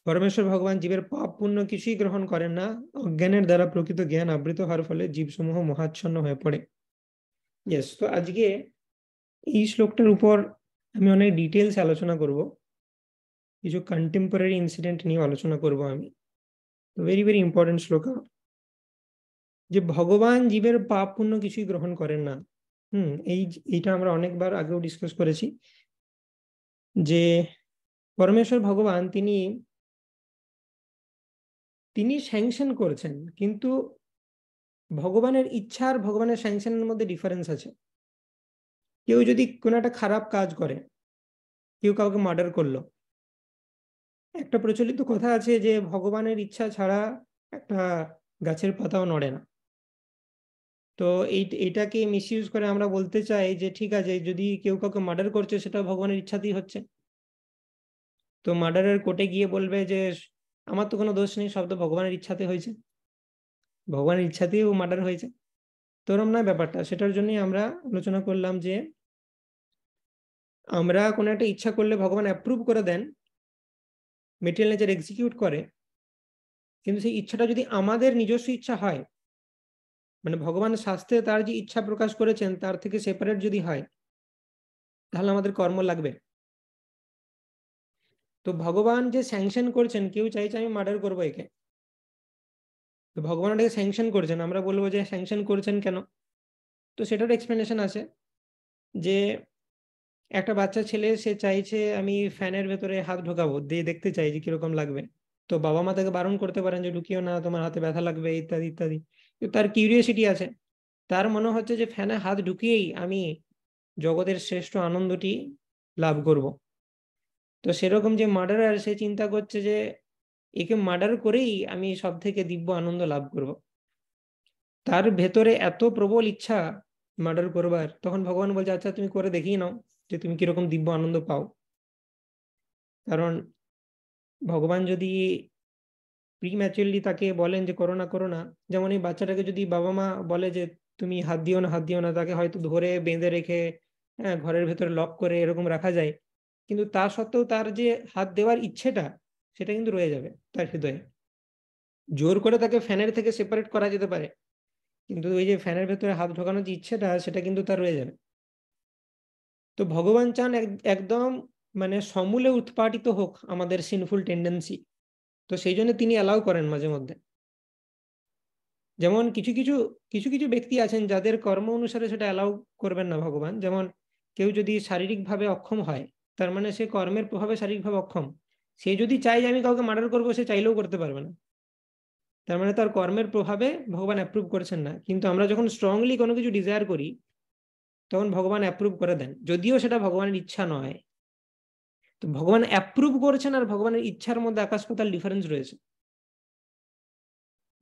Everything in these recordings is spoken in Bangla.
পরমেশ্বর ভগবান জীবের পাপ পুণ্য কিছুই গ্রহণ করেন না। অজ্ঞানের দ্বারা প্রকৃত জ্ঞান আবৃত হওয়ার ফলে জীবসমূহ মোহাচ্ছন্ন হয়ে পড়ে। ইয়েস, তো আজকে এই শ্লোকটার উপর আমি অনেক ডিটেলস আলোচনা করব। কিছু কন্টেম্পোরারি ইনসিডেন্ট নিয়ে আলোচনা করব আমি। তো ভেরি ভেরি ইম্পর্টেন্ট শ্লোক, যে ভগবান জীবের পাপ পুণ্য কিছুই গ্রহণ করেন না। এইটা আমরা অনেকবার আগেও ডিসকাস করেছি, যে পরমেশ্বর ভগবান তিনি তিনি স্যাংশন করছেন, কিন্তু ভগবানের ইচ্ছা আর ভগবানের স্যাংশনের মধ্যে ডিফারেন্স আছে। কেউ যদি কোনো একটা খারাপ কাজ করে, কেউ কাউকে মার্ডার করলো, একটা প্রচলিত কথা আছে যে ভগবানের ইচ্ছা ছাড়া একটা গাছের পাতাও নড়ে না। তো এইটাকে মিসইউজ করে আমরা বলতে চাই যে ঠিক আছে, যদি কেউ কাউকে মার্ডার করছে সেটা ভগবানের ইচ্ছাতেই হচ্ছে। তো মার্ডারের কোর্টে গিয়ে বলবে যে আমার তো কোনো দোষ নেই, সব তো ভগবানের ইচ্ছাতে হয়েছে, ভগবানের ইচ্ছাতেই ও মার্ডার হয়েছে। তো এরকম নয় ব্যাপারটা। সেটার জন্যই আমরা আলোচনা করলাম যে আমরা কোনো একটা ইচ্ছা করলে ভগবান অ্যাপ্রুভ করে দেন, মেটেরিয়াল নেচার এক্সিকিউট করে, কিন্তু সেই ইচ্ছাটা যদি আমাদের নিজস্ব ইচ্ছা হয়, মানে ভগবান শাস্ত্রে তার যে ইচ্ছা প্রকাশ করেছেন তার থেকে সেপারেট যদি হয়, তাহলে আমাদের কর্ম লাগবে। তো ভগবান যে স্যাংশন করছেন, কেউ চাইছে আমি মার্ডার করবো একে, তো ভগবান এটাকে স্যাংশন করছেন, আমরা বলবো যে স্যাংশন করছেন কেন? তো সেটার এক্সপ্লেনেশন আছে, যে একটা বাচ্চা ছেলে সে চাইছে আমি ফ্যানের ভেতরে হাত ঢোকাবো, দিয়ে দেখতে চাই যে কিরকম লাগবে। তো বাবা মা তাকে বারণ করতে পারেন যে ঢুকিও না, তোমার হাতে ব্যথা লাগবে, ইত্যাদি ইত্যাদি। কিন্তু তার কিউরিওসিটি আছে, তার মনে হচ্ছে যে ফ্যানে হাত ঢুকিয়েই আমি জগতের শ্রেষ্ঠ আনন্দটি লাভ করব। তো সেরকম যে মার্ডারার, সে চিন্তা করছে যে একে মার্ডার করেই আমি সব থেকে দিব্য আনন্দ লাভ করব। তার ভেতরে এত প্রবল ইচ্ছা মার্ডার করবার, তখন ভগবান বলছে আচ্ছা তুমি করে দেখিয়ে নাও যে তুমি কিরকম দিব্য আনন্দ পাও। কারণ ভগবান যদি প্রিম্যাচুরলি তাকে বলেন যে করো না করো না, যেমন এই বাচ্চাটাকে যদি বাবা মা বলে যে তুমি হাত দিও না হাত দিও না, তাকে হয়তো ধরে বেঁধে রেখে, হ্যাঁ, ঘরের ভেতরে লক করে এরকম রাখা যায়, কিন্তু তা সত্ত্বেও তার যে হাত দেওয়ার ইচ্ছেটা, সেটা কিন্তু রয়ে যাবে তার হৃদয়ে। জোর করে তাকে ফ্যানের থেকে সেপারেট করা যেতে পারে, কিন্তু ওই যে ফ্যানের ভেতরে হাত ঢোকানোর যে ইচ্ছেটা, সেটা কিন্তু তার রয়ে যাবে। তো ভগবান চান একদম মানে সমূলে উৎপাটিত হোক আমাদের সিনফুল টেন্ডেন্সি। তো সেই জন্য তিনি অ্যালাউ করেন মাঝে মধ্যে। যেমন কিছু কিছু কিছু কিছু ব্যক্তি আছেন যাদের কর্ম অনুসারে সেটা অ্যালাউ করবেন না ভগবান। যেমন কেউ যদি শারীরিকভাবে অক্ষম হয়, তার মানে সে কর্মের প্রভাবে শারীরিকভাবে অক্ষম। সে যদি চায় যে আমি কাউকে মার্ডার করবো, সে চাইলেও করতে পারবে না। তার মানে তার কর্মের প্রভাবে ভগবান অ্যাপ্রুভ করছেন না। কিন্তু আমরা যখন স্ট্রংলি কোনো কিছু ডিজায়ার করি, তখন ভগবান অ্যাপ্রুভ করে দেন, যদিও সেটা ভগবানের ইচ্ছা নয়। তো ভগবান অ্যাপ্রুভ করছেন আর ভগবানের ইচ্ছার মধ্যে আকাশ পাতাল ডিফারেন্স রয়েছে।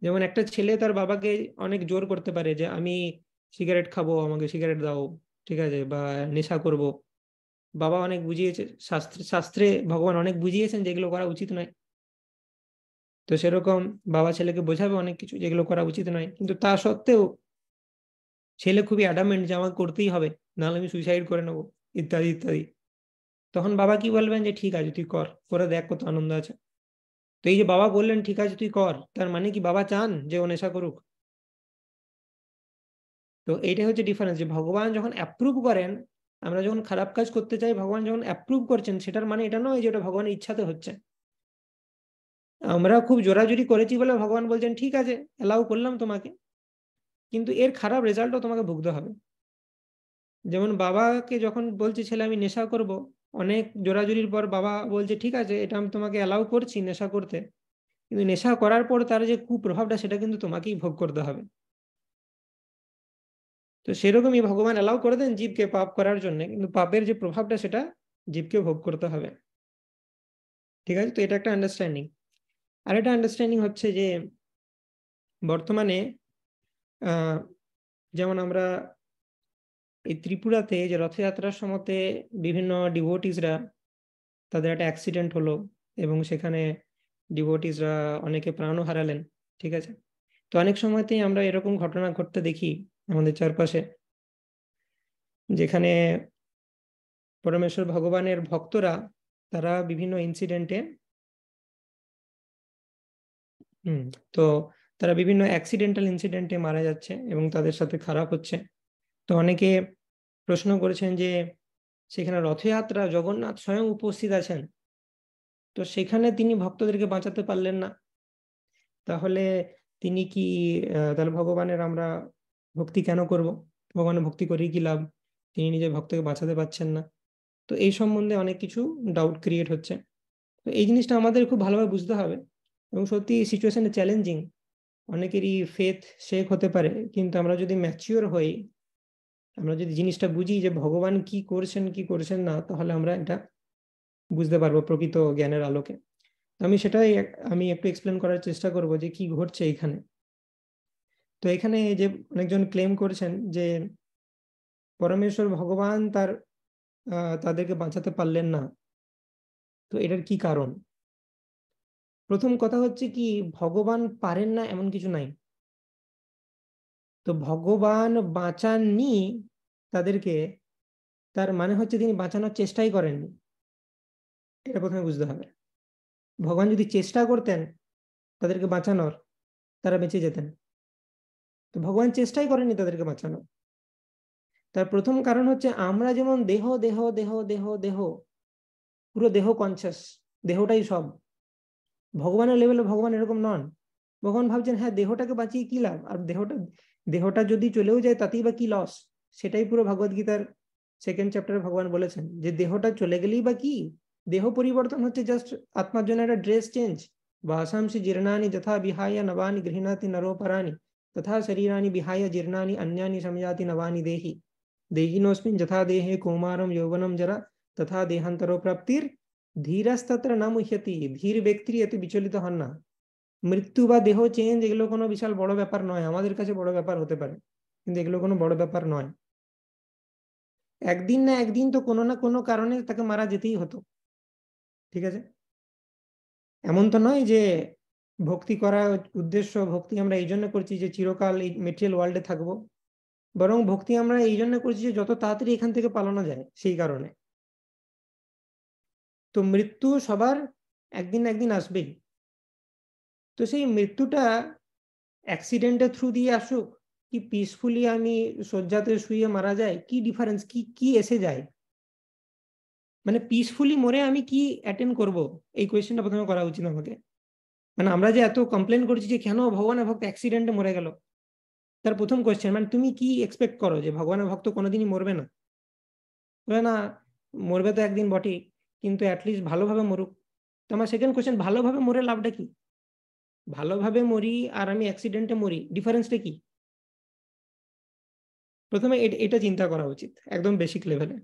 যেমন একটা ছেলে তার বাবাকে অনেক জোর করতে পারে যে আমি সিগারেট খাবো, আমাকে সিগারেট দাও, ঠিক আছে, বা নেশা করব। বাবা অনেক বুঝিয়েছে, শাস্ত্রে শাস্ত্রে ভগবান অনেক বুঝিয়েছেন যেগুলো করা উচিত নয়। তো সেরকম বাবা ছেলেকে বোঝাবে অনেক কিছু যেগুলো করা উচিত নয়, কিন্তু তা সত্ত্বেও ছেলে খুবই অ্যাডামেন্ট যে আমাকে করতেই হবে, নাহলে আমি সুইসাইড করে নেবো, ইত্যাদি ইত্যাদি। তখন বাবা কি বলবেন যে ঠিক আছে তুই কর, করে দেখ কত আনন্দ আছে। তো এই যে বাবা বললেন ঠিক আছে তুই কর, তার মানে কি বাবা চান যে ও নেশা করুক? তো এইটাই হচ্ছে ডিফারেন্স, যে ভগবান যখন অ্যাপ্রুভ করেন, আমরা যখন খারাপ কাজ করতে চাই, ভগবান যখন অ্যাপ্রুভ করছেন, সেটার মানে এটা নয় যে ওটা ভগবানের ইচ্ছাতে হচ্ছে। আমরা খুব জোরাজুরি করেছি বলে ভগবান বলছেন ঠিক আছে অ্যালাউ করলাম তোমাকে, কিন্তু এর খারাপ রেজাল্টও তোমাকে ভুগতে হবে। যেমন বাবাকে যখন বলছে ছেলে আমি নেশা করব, অনেক জোরাজুরির পর বাবা বলছে ঠিক আছে এটা আমি তোমাকে অ্যালাউ করছি নেশা করতে, কিন্তু নেশা করার পর তার যে কুপ্রভাবটা, সেটা কিন্তু তোমাকেই ভোগ করতে হবে। তো সেরকমই ভগবান অ্যালাউ করে দেন জীবকে পাপ করার জন্য, কিন্তু পাপের যে প্রভাবটা সেটা জীবকে ভোগ করতে হবে। ঠিক আছে, তো এটা একটা আন্ডারস্ট্যান্ডিং। আর একটা আন্ডারস্ট্যান্ডিং হচ্ছে যে বর্তমানে আহ যেমন আমরা এই ত্রিপুরাতে যে রথযাত্রার সময়তে বিভিন্ন ডিভোটিসরা, তাদের একটা অ্যাক্সিডেন্ট হলো, এবং সেখানে ডিভোটিসরা অনেকে প্রাণও হারালেন। ঠিক আছে, তো অনেক সময়তেই আমরা এরকম ঘটনা ঘটতে দেখি আমাদের চারপাশে, যেখানে পরমেশ্বর ভগবানের ভক্তরা তারা বিভিন্ন ইনসিডেন্টে তো তারা বিভিন্ন অ্যাক্সিডেন্টাল ইনসিডেন্টে মারা যাচ্ছে এবং তাদের সাথে খারাপ হচ্ছে। তো অনেকে প্রশ্ন করেছেন যে সেখানে রথযাত্রা জগন্নাথ স্বয়ং উপস্থিত আছেন, তো সেখানে তিনি ভক্তদেরকে বাঁচাতে পারলেন না, তাহলে তিনি কি তাহলে ভগবানের আমরা ভক্তি কেন করব? ভগবানের ভক্তি করেই কি লাভ? তিনি নিজের ভক্তকে বাঁচাতে পারছেন না। তো এই সম্বন্ধে অনেক কিছু ডাউট ক্রিয়েট হচ্ছে। তো এই জিনিসটা আমাদের খুব ভালোভাবে বুঝতে হবে। এবং সত্যি সিচুয়েশনে চ্যালেঞ্জিং, অনেকেরই ফেথ শেক হতে পারে, কিন্তু আমরা যদি ম্যাচিওর হই, আমরা যদি জিনিসটা বুঝি যে ভগবান কি করছেন কি করছেন না, তাহলে আমরা এটা বুঝতে পারবো প্রকৃত জ্ঞানের আলোকে। আমি একটু এক্সপ্লেন করার চেষ্টা করব যে কি ঘটছে এখানে। তো এখানে যে অনেকজন ক্লেম করছেন যে পরমেশ্বর ভগবান তাদেরকে বাঁচাতে পারলেন না, তো এটার কি কারণ? প্রথম কথা হচ্ছে কি, ভগবান পারেন না এমন কিছু নাই। তো ভগবান বাঁচাননি তাদেরকে, তার মানে হচ্ছে তিনি বাঁচানোর চেষ্টাই করেননি। এটা প্রথমে বুঝতে হবে। ভগবান যদি চেষ্টা করতেন তাদেরকে বাঁচানোর, তারা বেঁচে যেতেন। তো ভগবান চেষ্টাই করেননি তাদেরকে বাঁচানোর। তার প্রথম কারণ হচ্ছে আমরা যেমন দেহ দেহ দেহ দেহ দেহ, পুরো দেহ কনসাস, দেহটাই সব। ভগবানের লেভেলে ভগবান এরকম নন। ভগবান ভাবছেন হ্যাঁ দেহটাকে বাঁচিয়ে কি লাভ, আর দেহটা যদি চলেও যায় তাতেই বা কি লস। সেটাই পুরো ভগবদ গীতার সেকেন্ড চ্যাপ্টারে ভগবান বলেছেন যে দেহটা চলে গেলেই বা কি, দেহ পরিবর্তন হচ্ছে জাস্ট আত্মার জন্য একটা ড্রেস চেঞ্জ। বাসাংসি জীর্ণানি যথা বিহায় নবানি গৃহণাতি নরোপরানি তথা শরীরানি বিহায় জীর্ণানি अन्यानि संयाति नवानि देहि देहिनोऽस्मिन् যথা দেহে কৌমারম যৌবনম জরা তথা দেহান্তরো প্রাপ্তির ধীরস্তত্র না মুহ্যতি। ধীর ব্যক্তি এতে বিচলিত হন না। মৃত্যু বা দেহ চেঞ্জ এগুলো কোনো বিশাল বড় ব্যাপার নয়, আমাদের কাছে বড় ব্যাপার হতে পারে, কিন্তু এগুলো কোনো বড় ব্যাপার নয়। একদিন না একদিন তো কোনো না কোনো কারণে তাকে মারা যেতেই হতো, ঠিক আছে? এমন তো নয় যে ভক্তি করা উদ্দেশ্য, ভক্তি আমরা এই জন্য করছি যে চিরকাল এই মেটেরিয়াল ওয়ার্ল্ডে থাকবো, বরং ভক্তি আমরা এই জন্য করছি যে যত তাড়াতাড়ি এখান থেকে পালানো যায় সেই কারণে। তো মৃত্যু সবার একদিন না একদিন আসবেই। তো সেই মৃত্যুটা অ্যাক্সিডেন্টের থ্রু দিয়ে আসুক, কি পিসফুলি আমি শয্যাতে শুয়ে মারা যায়, কি ডিফারেন্স, কি কি এসে যায়? মানে পিসফুলি মরে আমি কি অ্যাটেন্ড করব, এই কোয়েশ্চেনটা প্রথমে করা উচিত আমাকে। মানে আমরা যে এত কমপ্লেন করছি যে কেন ভগবানের ভক্ত অ্যাক্সিডেন্টে মরে গেল, তার প্রথম কোয়েশ্চেন মানে তুমি কি এক্সপেক্ট করো যে ভগবানের ভক্ত কোনোদিনই মরবে না? বলে না, মরবে তো একদিন বটেই, কিন্তু অ্যাটলিস্ট ভালোভাবে মরুক। তো আমার সেকেন্ড কোয়েশ্চেন, ভালোভাবে মরে লাভটা কি? ভালোভাবে মরি আর আমি অ্যাক্সিডেন্টে মরি, ডিফারেন্সটা কি? প্রথমে এটা চিন্তা করা উচিত একদম বেসিক লেভেলে।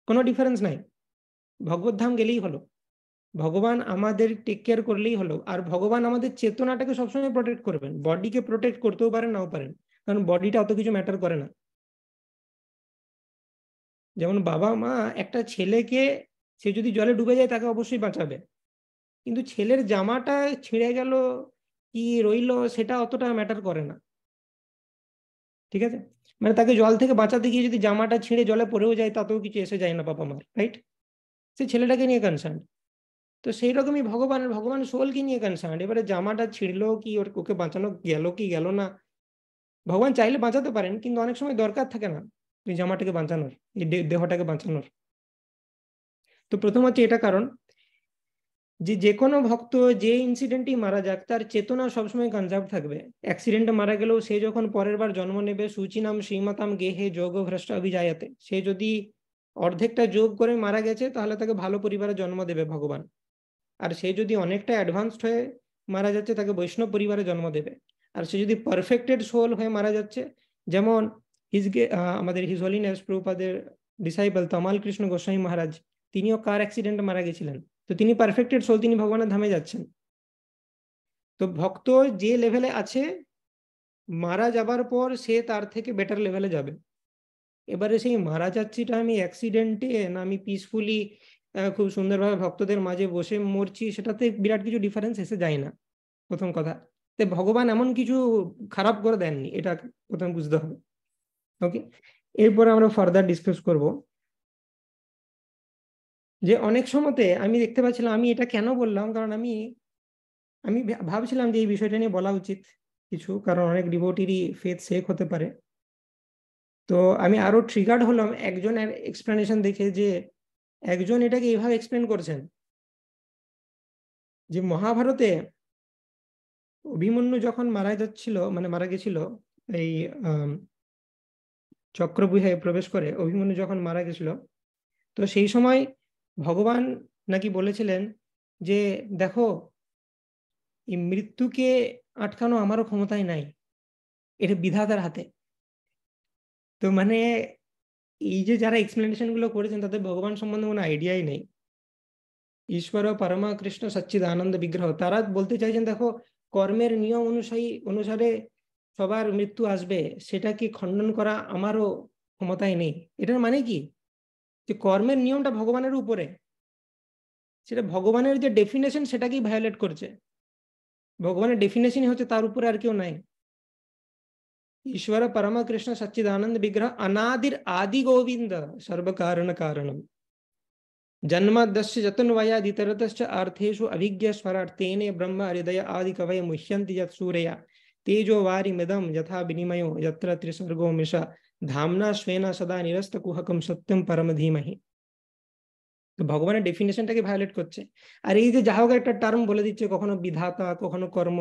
কোনো ডিফারেন্স নাই, ভগবদ্ধাম গেলেই হলো, ভগবান আমাদের টেক কেয়ার করলেই হলো। আর ভগবান আমাদের চেতনাটাকে সবসময় প্রোটেক্ট করবেন, বডিকে প্রোটেক্ট করতেও পারেন নাও পারেন, কারণ বডিটা অত কিছু ম্যাটার করে না। যেমন বাবা মা একটা ছেলেকে, সে যদি জলে ডুবে যায় তাকে অবশ্যই বাঁচাবে, কিন্তু ছেলের জামাটা ছিঁড়ে গেল কি রইলো সেটা অতটা ম্যাটার করে না, ঠিক আছে? মানে তাকে জল থেকে বাঁচাতে গিয়ে যদি জামাটা ছিঁড়ে জলে পড়েও যায় তাতেও কিছু এসে যায় না বাবা মার, রাইট? সে ছেলেটাকে নিয়ে কনসার্ন। তো সেই রকমই ভগবান সোলকে নিয়ে কনসার্ন। এবারে জামাটা ছিঁড়লো কি, ওকে বাঁচানো গেল কি গেল না, ভগবান চাইলে বাঁচাতে পারেন, কিন্তু অনেক সময় দরকার থাকে না এই জামাটাকে বাঁচানোর, এই দেহটাকে বাঁচানোর। তো প্রথম হচ্ছে এটা কারণ যে যে কোনো ভক্ত যে ইনসিডেন্টই মারা যাক তার চেতনা সবসময় কনজার্ভ থাকবে। অ্যাক্সিডেন্টে মারা গেলেও সে যখন পরের বার জন্ম নেবে, সুচিনাম শ্রীমতাম গেহে যোগ ভ্রষ্ট অভিজায়াতে, সে যদি অর্ধেকটা যোগ করে মারা গেছে তাহলে তাকে ভালো পরিবারে জন্ম দেবে ভগবান। আর সে যদি অনেকটা অ্যাডভান্সড হয়ে মারা যাচ্ছে তাকে বৈষ্ণব পরিবারে জন্ম দেবে। আর সে যদি পারফেক্টেড সোল হয়ে মারা যাচ্ছে, যেমন আমাদের হিজ হোলিনেস প্রভুপাদের ডিসাইপল তমাল কৃষ্ণ গোস্বামী মহারাজ, তিনিও কার অ্যাক্সিডেন্টে মারা গেছিলেন, তো তিনি পারফেক্টেড সোল, তিনি ভগবানের ধামে যাচ্ছেন। তো ভক্ত যে লেভেলে আছে, মারা যাবার পর সে তার থেকে বেটার লেভেলে যাবে। এবারে সেই মারা যাচ্ছিটা আমি অ্যাক্সিডেন্টে না আমি পিসফুলি খুব সুন্দরভাবে ভক্তদের মাঝে বসে মরছি, সেটাতে বিরাট কিছু ডিফারেন্স এসে যায় না, প্রথম কথা। তো ভগবান এমন কিছু খারাপ করে দেননি, এটা প্রথমে বুঝতে হবে। ওকে, এরপরে আমরা ফার্দার ডিসকাস করব যে অনেক সময়তে আমি দেখতে পাচ্ছিলাম, আমি এটা কেন বললাম, কারণ আমি আমি ভাবছিলাম যে এই বিষয়টা নিয়ে বলা উচিত কিছু, কারণ অনেক ডিভোটিরই ফেথ শেক হতে পারে। তো আমি আরো ট্রিগার্ড হলাম একজনের এক্সপ্লেনেশন দেখে, যে একজন এটাকে এইভাবে এক্সপ্লেন করছেন যে মহাভারতে অভিমন্যু যখন মারা যাচ্ছিল, মানে মারা গেছিল, এই চক্রব্যূহে প্রবেশ করে অভিমন্যু যখন মারা গেছিল, তো সেই সময় ভগবান নাকি বলেছিলেন যে দেখো, এই মৃত্যুকে আটকানো আমারও ক্ষমতায় নাই, এটা বিধাতার হাতে। তো মানে এই যে যারা এক্সপ্লেনেশন গুলো করেছেন তাদের ভগবান সম্বন্ধে কোনো আইডিয়াই নেই। ঈশ্বর পরমা কৃষ্ণ সচ্চিদ আনন্দ বিগ্রহ, তারা বলতে চাইছেন দেখো, কর্মের নিয়ম অনুসারে সবার মৃত্যু আসবে, সেটাকে খণ্ডন করা আমারও ক্ষমতায় নেই। এটার মানে কি, যে কর্মের নিয়মটা ভগবানের উপরে, সেটা ভগবানের যে ডেফিনেশন সেটাকেই ভায়োলেট করছে। ভগবানের ডেফিনেশনই হচ্ছে তার উপরে আর কেউ নাই। ईश्वर परम कृष्ण सच्चिदानंद विग्रह अनादिर आदि गोविंद सर्व कारण कारणम जन्मदस्य जतन्वयादितरतश्च अर्थेषु अभिज्ञ स्वराट् तेने ब्रह्म हृदय आदि कवये मुह्यन्ति यत् सूरया तेजो वारिमिदं यथा विनिमयो यत्र त्रिसर्गो मृषा धाम्ना स्वेन सदा निरस्तकुहकं सत्यम परम धीमहि। তো ভগবানের ডেফিনেশনটাকে ভায়োলেট করছে। আর এই যে যা হোক একটা টার্ম বলে দিচ্ছে, কখনো বিধাতা কখনো কর্ম।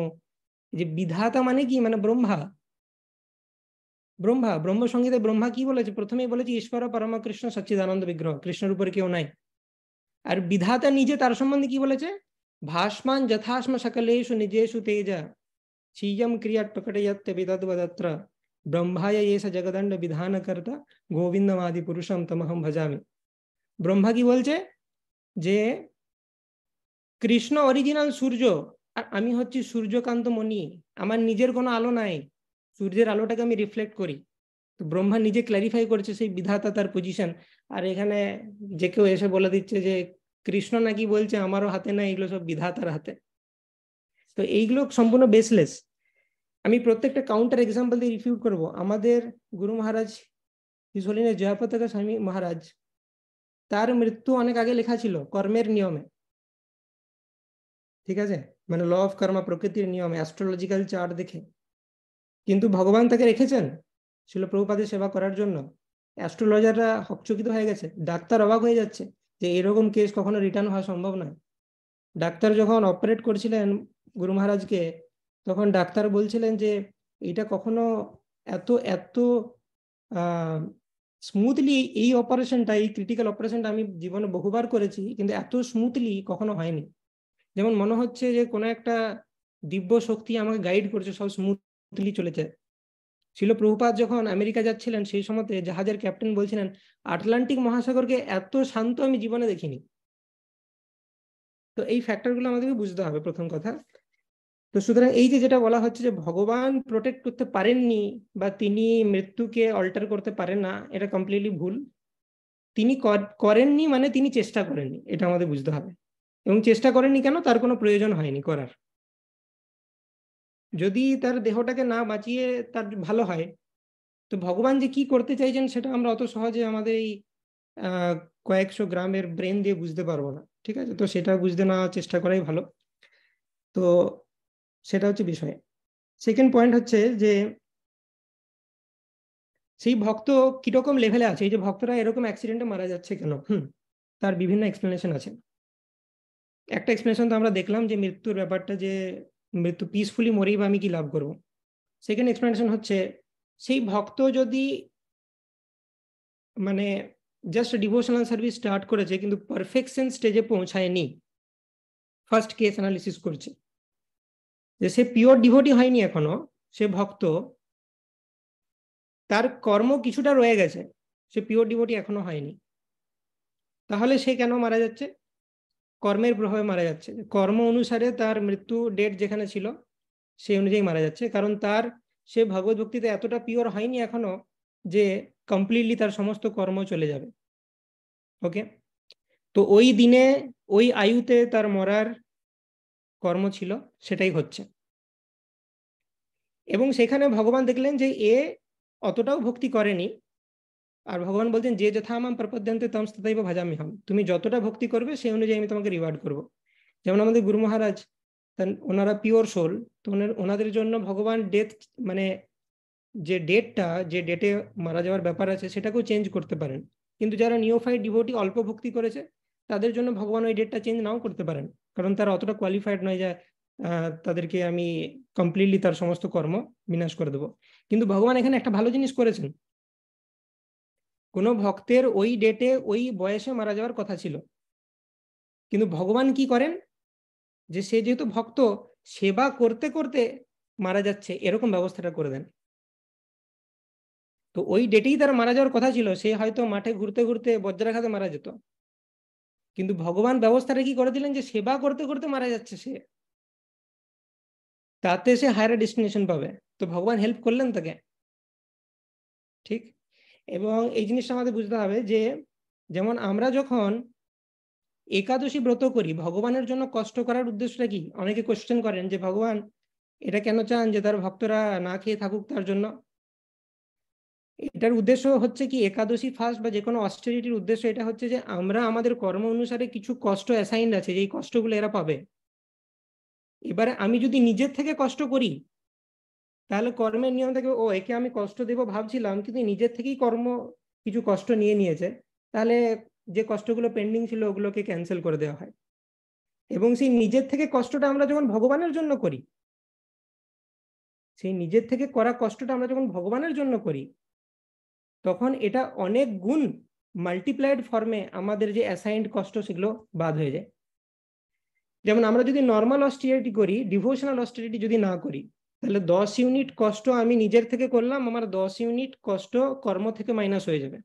যে বিধাতা মানে কি, মানে ব্রহ্মা। ব্রহ্ম সংগীতে ব্রহ্মা কি বলেছে, প্রথমেই বলেছে ঈশ্বর পরম কৃষ্ণ সচ্চিদানন্দ বিগ্রহ, কৃষ্ণের উপরে কেউ নাই। আর বিধাতা নিজে তার সম্বন্ধে কি বলেছে, ভাসমান যথাস্ম সকলেষু নিজেষু তেজা ছিয়ম ক্রিয়া প্রকটয়ত্ত বিদদ্বদত্র ব্রহ্মায় এষ জগদণ্ড বিধান কর্তা গোবিন্দমাদি পুরুষম তমহম ভজামি। ব্রহ্মা কি বলছে, যে কৃষ্ণ অরিজিনাল সূর্য, আর আমি হচ্ছি সূর্যকান্ত মণি, আমার নিজের কোনো আলো নাই, সূর্যের আলোটাকে আমি রিফ্লেক্ট করি। তো ব্রহ্মা নিজে ক্ল্যারিফাই করছে সেই বিধাতা তার পজিশন। আর এখানে যে কেউ এসে বলে দিচ্ছে যে কৃষ্ণ নাকি বলছে আমারও হাতে না, এগুলো সব বিধাতার হাতে। তো এইগুলো সম্পূর্ণ বেসলেস। আমি প্রত্যেকটা কাউন্টার এক্সাম্পল দিয়ে রিফিউট করব। আমাদের গুরু মহারাজ হিজ হোলিনেস জয়পতাকা স্বামী মহারাজ, তার মৃত্যু অনেক আগে লেখা ছিল কর্মের নিয়মে, ঠিক আছে, মানে ল অফ কর্মা, প্রকৃতির নিয়মে, অ্যাস্ট্রোলজিক্যাল চার্ট দেখে। কিন্তু ভগবান তাকে রেখেছেন ছিল প্রভুপাদের সেবা করার জন্য। অ্যাস্ট্রোলজাররা হকচকিত হয়ে গেছে, ডাক্তার অবাক হয়ে যাচ্ছে যে এরকম কেস কখনো রিটার্ন হওয়া সম্ভব নয়। ডাক্তার যখন অপারেট করছিলেন গুরু মহারাজকে, তখন ডাক্তার বলছিলেন যে এটা কখনো এত এত স্মুথলি, এই অপারেশনটা, এই ক্রিটিক্যাল অপারেশনটা আমি জীবনে বহুবার করেছি, কিন্তু এত স্মুথলি কখনো হয়নি। যেমন মনে হচ্ছে যে কোনো একটা দিব্য শক্তি আমাকে গাইড করছে, সব স্মুথলি চলেছে। ছিল প্রভুপাদ যখন আমেরিকা যাচ্ছিলেন, সেই সময়তে জাহাজের ক্যাপ্টেন বলছিলেন আটলান্টিক মহাসাগরকে এত শান্ত আমি জীবনে দেখিনি। তো এই ফ্যাক্টরগুলো আমাদেরকে বুঝতে হবে, প্রথম কথা। তো সুতরাং এই যে যেটা বলা হচ্ছে যে ভগবান প্রোটেক্ট করতে পারেননি বা তিনি মৃত্যুকে অল্টার করতে পারেন না, এটা কমপ্লিটলি ভুল। তিনি করেননি মানে তিনি চেষ্টা করেননি, এটা আমাদের বুঝতে হবে। এবং চেষ্টা করেননি কেন, তার কোনো প্রয়োজন হয়নি করার। যদি তার দেহটাকে না বাঁচিয়ে তার ভালো হয়, তো ভগবান যে কি করতে চাইছেন সেটা আমরা অত সহজে আমাদের এই কয়েকশো গ্রামের ব্রেন দিয়ে বুঝতে পারবো না, ঠিক আছে। তো সেটা বুঝতে না চেষ্টা করাই ভালো। তো সেটা হচ্ছে বিষয়। সেকেন্ড পয়েন্ট হচ্ছে যে সেই ভক্ত কিরকম লেভেলে আছে, এই যে ভক্তরা এরকম অ্যাক্সিডেন্টে মারা যাচ্ছে কেন, তার বিভিন্ন এক্সপ্লেনেশন আছে। একটা এক্সপ্লেনেশন তো আমরা দেখলাম যে মৃত্যুর ব্যাপারটা, যে মৃত্যু পিসফুলি মরেই বা আমি কি লাভ করবো। সেকেন্ড এক্সপ্লেনেশন হচ্ছে সেই ভক্ত যদি মানে জাস্ট ডিভোশনাল সার্ভিস স্টার্ট করেছে কিন্তু পারফেকশন স্টেজে পৌঁছায়নি, ফার্স্ট কেস অ্যানালিসিস করছে, যে সে পিওর ডিভোটি হয়নি এখনো, সে ভক্ত, তার কর্ম কিছুটা রয়ে গেছে, সে পিওর ডিভোটি এখনো হয়নি, তাহলে সে কেন মারা যাচ্ছে, কর্মের প্রভাবে মারা যাচ্ছে। কর্ম অনুসারে তার মৃত্যু ডেট যেখানে ছিল সেই অনুযায়ী মারা যাচ্ছে, কারণ সে ভগবত ভক্তিতে এতটা পিওর হয়নি এখনো যে কমপ্লিটলি তার সমস্ত কর্ম চলে যাবে। ওকে, তো ওই দিনে ওই আয়ুতে তার মরার কর্ম ছিল, সেটাই হচ্ছে। এবং সেখানে ভগবান দেখলেন যে এ অতটাও ভক্তি করেনি, আর ভগবান বলছেন যে যথা মাম প্রপদ্যন্তে তম তথৈব ভজাম্যহম, তুমি যতটা ভক্তি করবে সেই অনুযায়ী আমি তোমাকে রিওয়ার্ড করব। যেমন আমাদের গুরু মহারাজ, ওনারা পিওর সোল, তো ওনাদের জন্য ভগবান ডেথ মানে যে ডেটটা, যে ডেটে মারা যাওয়ার ব্যাপার আছে সেটাকেও চেঞ্জ করতে পারেন। কিন্তু যারা নিওফাইট ডিভোটি, অল্প ভক্তি করেছে, তাদের জন্য ভগবান ওই ডেটটা চেঞ্জ নাও করতে পারেন, কারণ তারা অতটা কোয়ালিফাইড নয় যে তাদেরকে আমি কমপ্লিটলি তার সমস্ত কর্ম বিনাশ করে দেবো। কিন্তু ভগবান এখানে একটা ভালো জিনিস করেছেন, কোনো ভক্তের ওই ডেটে ওই বয়সে মারা যাওয়ার কথা ছিল, কিন্তু ভগবান কি করেন, যে সে যেহেতু ভক্ত, সেবা করতে করতে মারা যাচ্ছে এরকম ব্যবস্থাটা করে দেন। তো ওই ডেটেই তার মারা যাওয়ার কথা ছিল, সে হয়তো মাঠে ঘুরতে ঘুরতে বজ্রাঘাতে মারা যেত, কিন্তু ভগবান ব্যবস্থাটা কি করে দিলেন যে সেবা করতে করতে মারা যাচ্ছে সে, তাতে সে হায়ার ডেস্টিনেশন পাবে। তো ভগবান হেল্প করলেন তাকে, ঠিক। এবং এই জিনিসটা আমাদের বুঝতে হবে যে যেমন আমরা যখন একাদশী ব্রত করি, ভগবানের জন্য কষ্ট করার উদ্দেশ্যটা কি? অনেকে কোশ্চেন করেন যে ভগবান এটা কেন চান যে তার ভক্তরা না খেয়ে থাকুক তার জন্য? এটার উদ্দেশ্য হচ্ছে কি, একাদশী ফাস্ট বা যে কোনো অস্টেরিটির উদ্দেশ্য এটা হচ্ছে যে আমরা আমাদের কর্ম অনুসারে কিছু কষ্ট অ্যাসাইন্ড আছে, যেই কষ্টগুলো এরা পাবে। এবারে আমি যদি নিজের থেকে কষ্ট করি, তাহলে কর্মের নিয়ম থেকে ও একে আমি কষ্ট দেব ভাবছিলাম, কিন্তু নিজের থেকেই কর্ম কিছু কষ্ট নিয়ে নিয়েছে, তাহলে যে কষ্টগুলো পেন্ডিং ছিল ওগুলোকে ক্যান্সেল করে দেওয়া হয়। এবং সেই নিজের থেকে কষ্টটা আমরা যখন ভগবানের জন্য করি, সেই নিজের থেকে করা কষ্টটা আমরা যখন ভগবানের জন্য করি, তখন এটা অনেক গুণ মাল্টিপ্লাইড ফর্মে আমাদের যে অ্যাসাইন্ড কষ্ট সেগুলো বাদ হয়ে যায়। যেমন আমরা যদি নর্মাল অস্টেরিটি করি, ডিভোশনাল অস্টেরিটি যদি না করি, তাহলে 10 ইউনিট কষ্ট আমি নিজের থেকে করলাম, আমার 10 ইউনিট কষ্ট কর্ম থেকে মাইনাস হয়ে যাবে।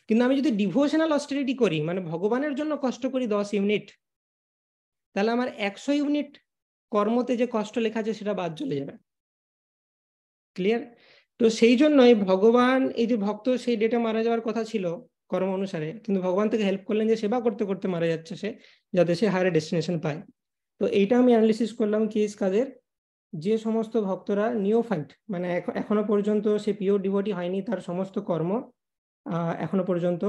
কিন্তু আমি যদি ডিভোশনাল অস্টেরিটি করি, মানে ভগবানের জন্য কষ্ট করি 10 ইউনিট, তাহলে আমার 100 ইউনিট কর্মতে যে কষ্ট লেখা আছে সেটা বাদ চলে যাবে। ক্লিয়ার? তো সেই জন্যই ভগবান এই যে ভক্ত সেই ডেটে মারা যাওয়ার কথা ছিল কর্ম অনুসারে, কিন্তু ভগবান থেকে হেল্প করলেন যে সেবা করতে করতে মারা যাচ্ছে সে, যাতে সে হায়ার ডেস্টিনেশন পায়। তো এইটা আমি অ্যানালিসিস করলাম কেস কাদের, যে সমস্ত ভক্তরা নিওফাইট, মানে এখনো পর্যন্ত সে পিওর ডিভোটি হয়নি, তার সমস্ত কর্ম এখনো পর্যন্ত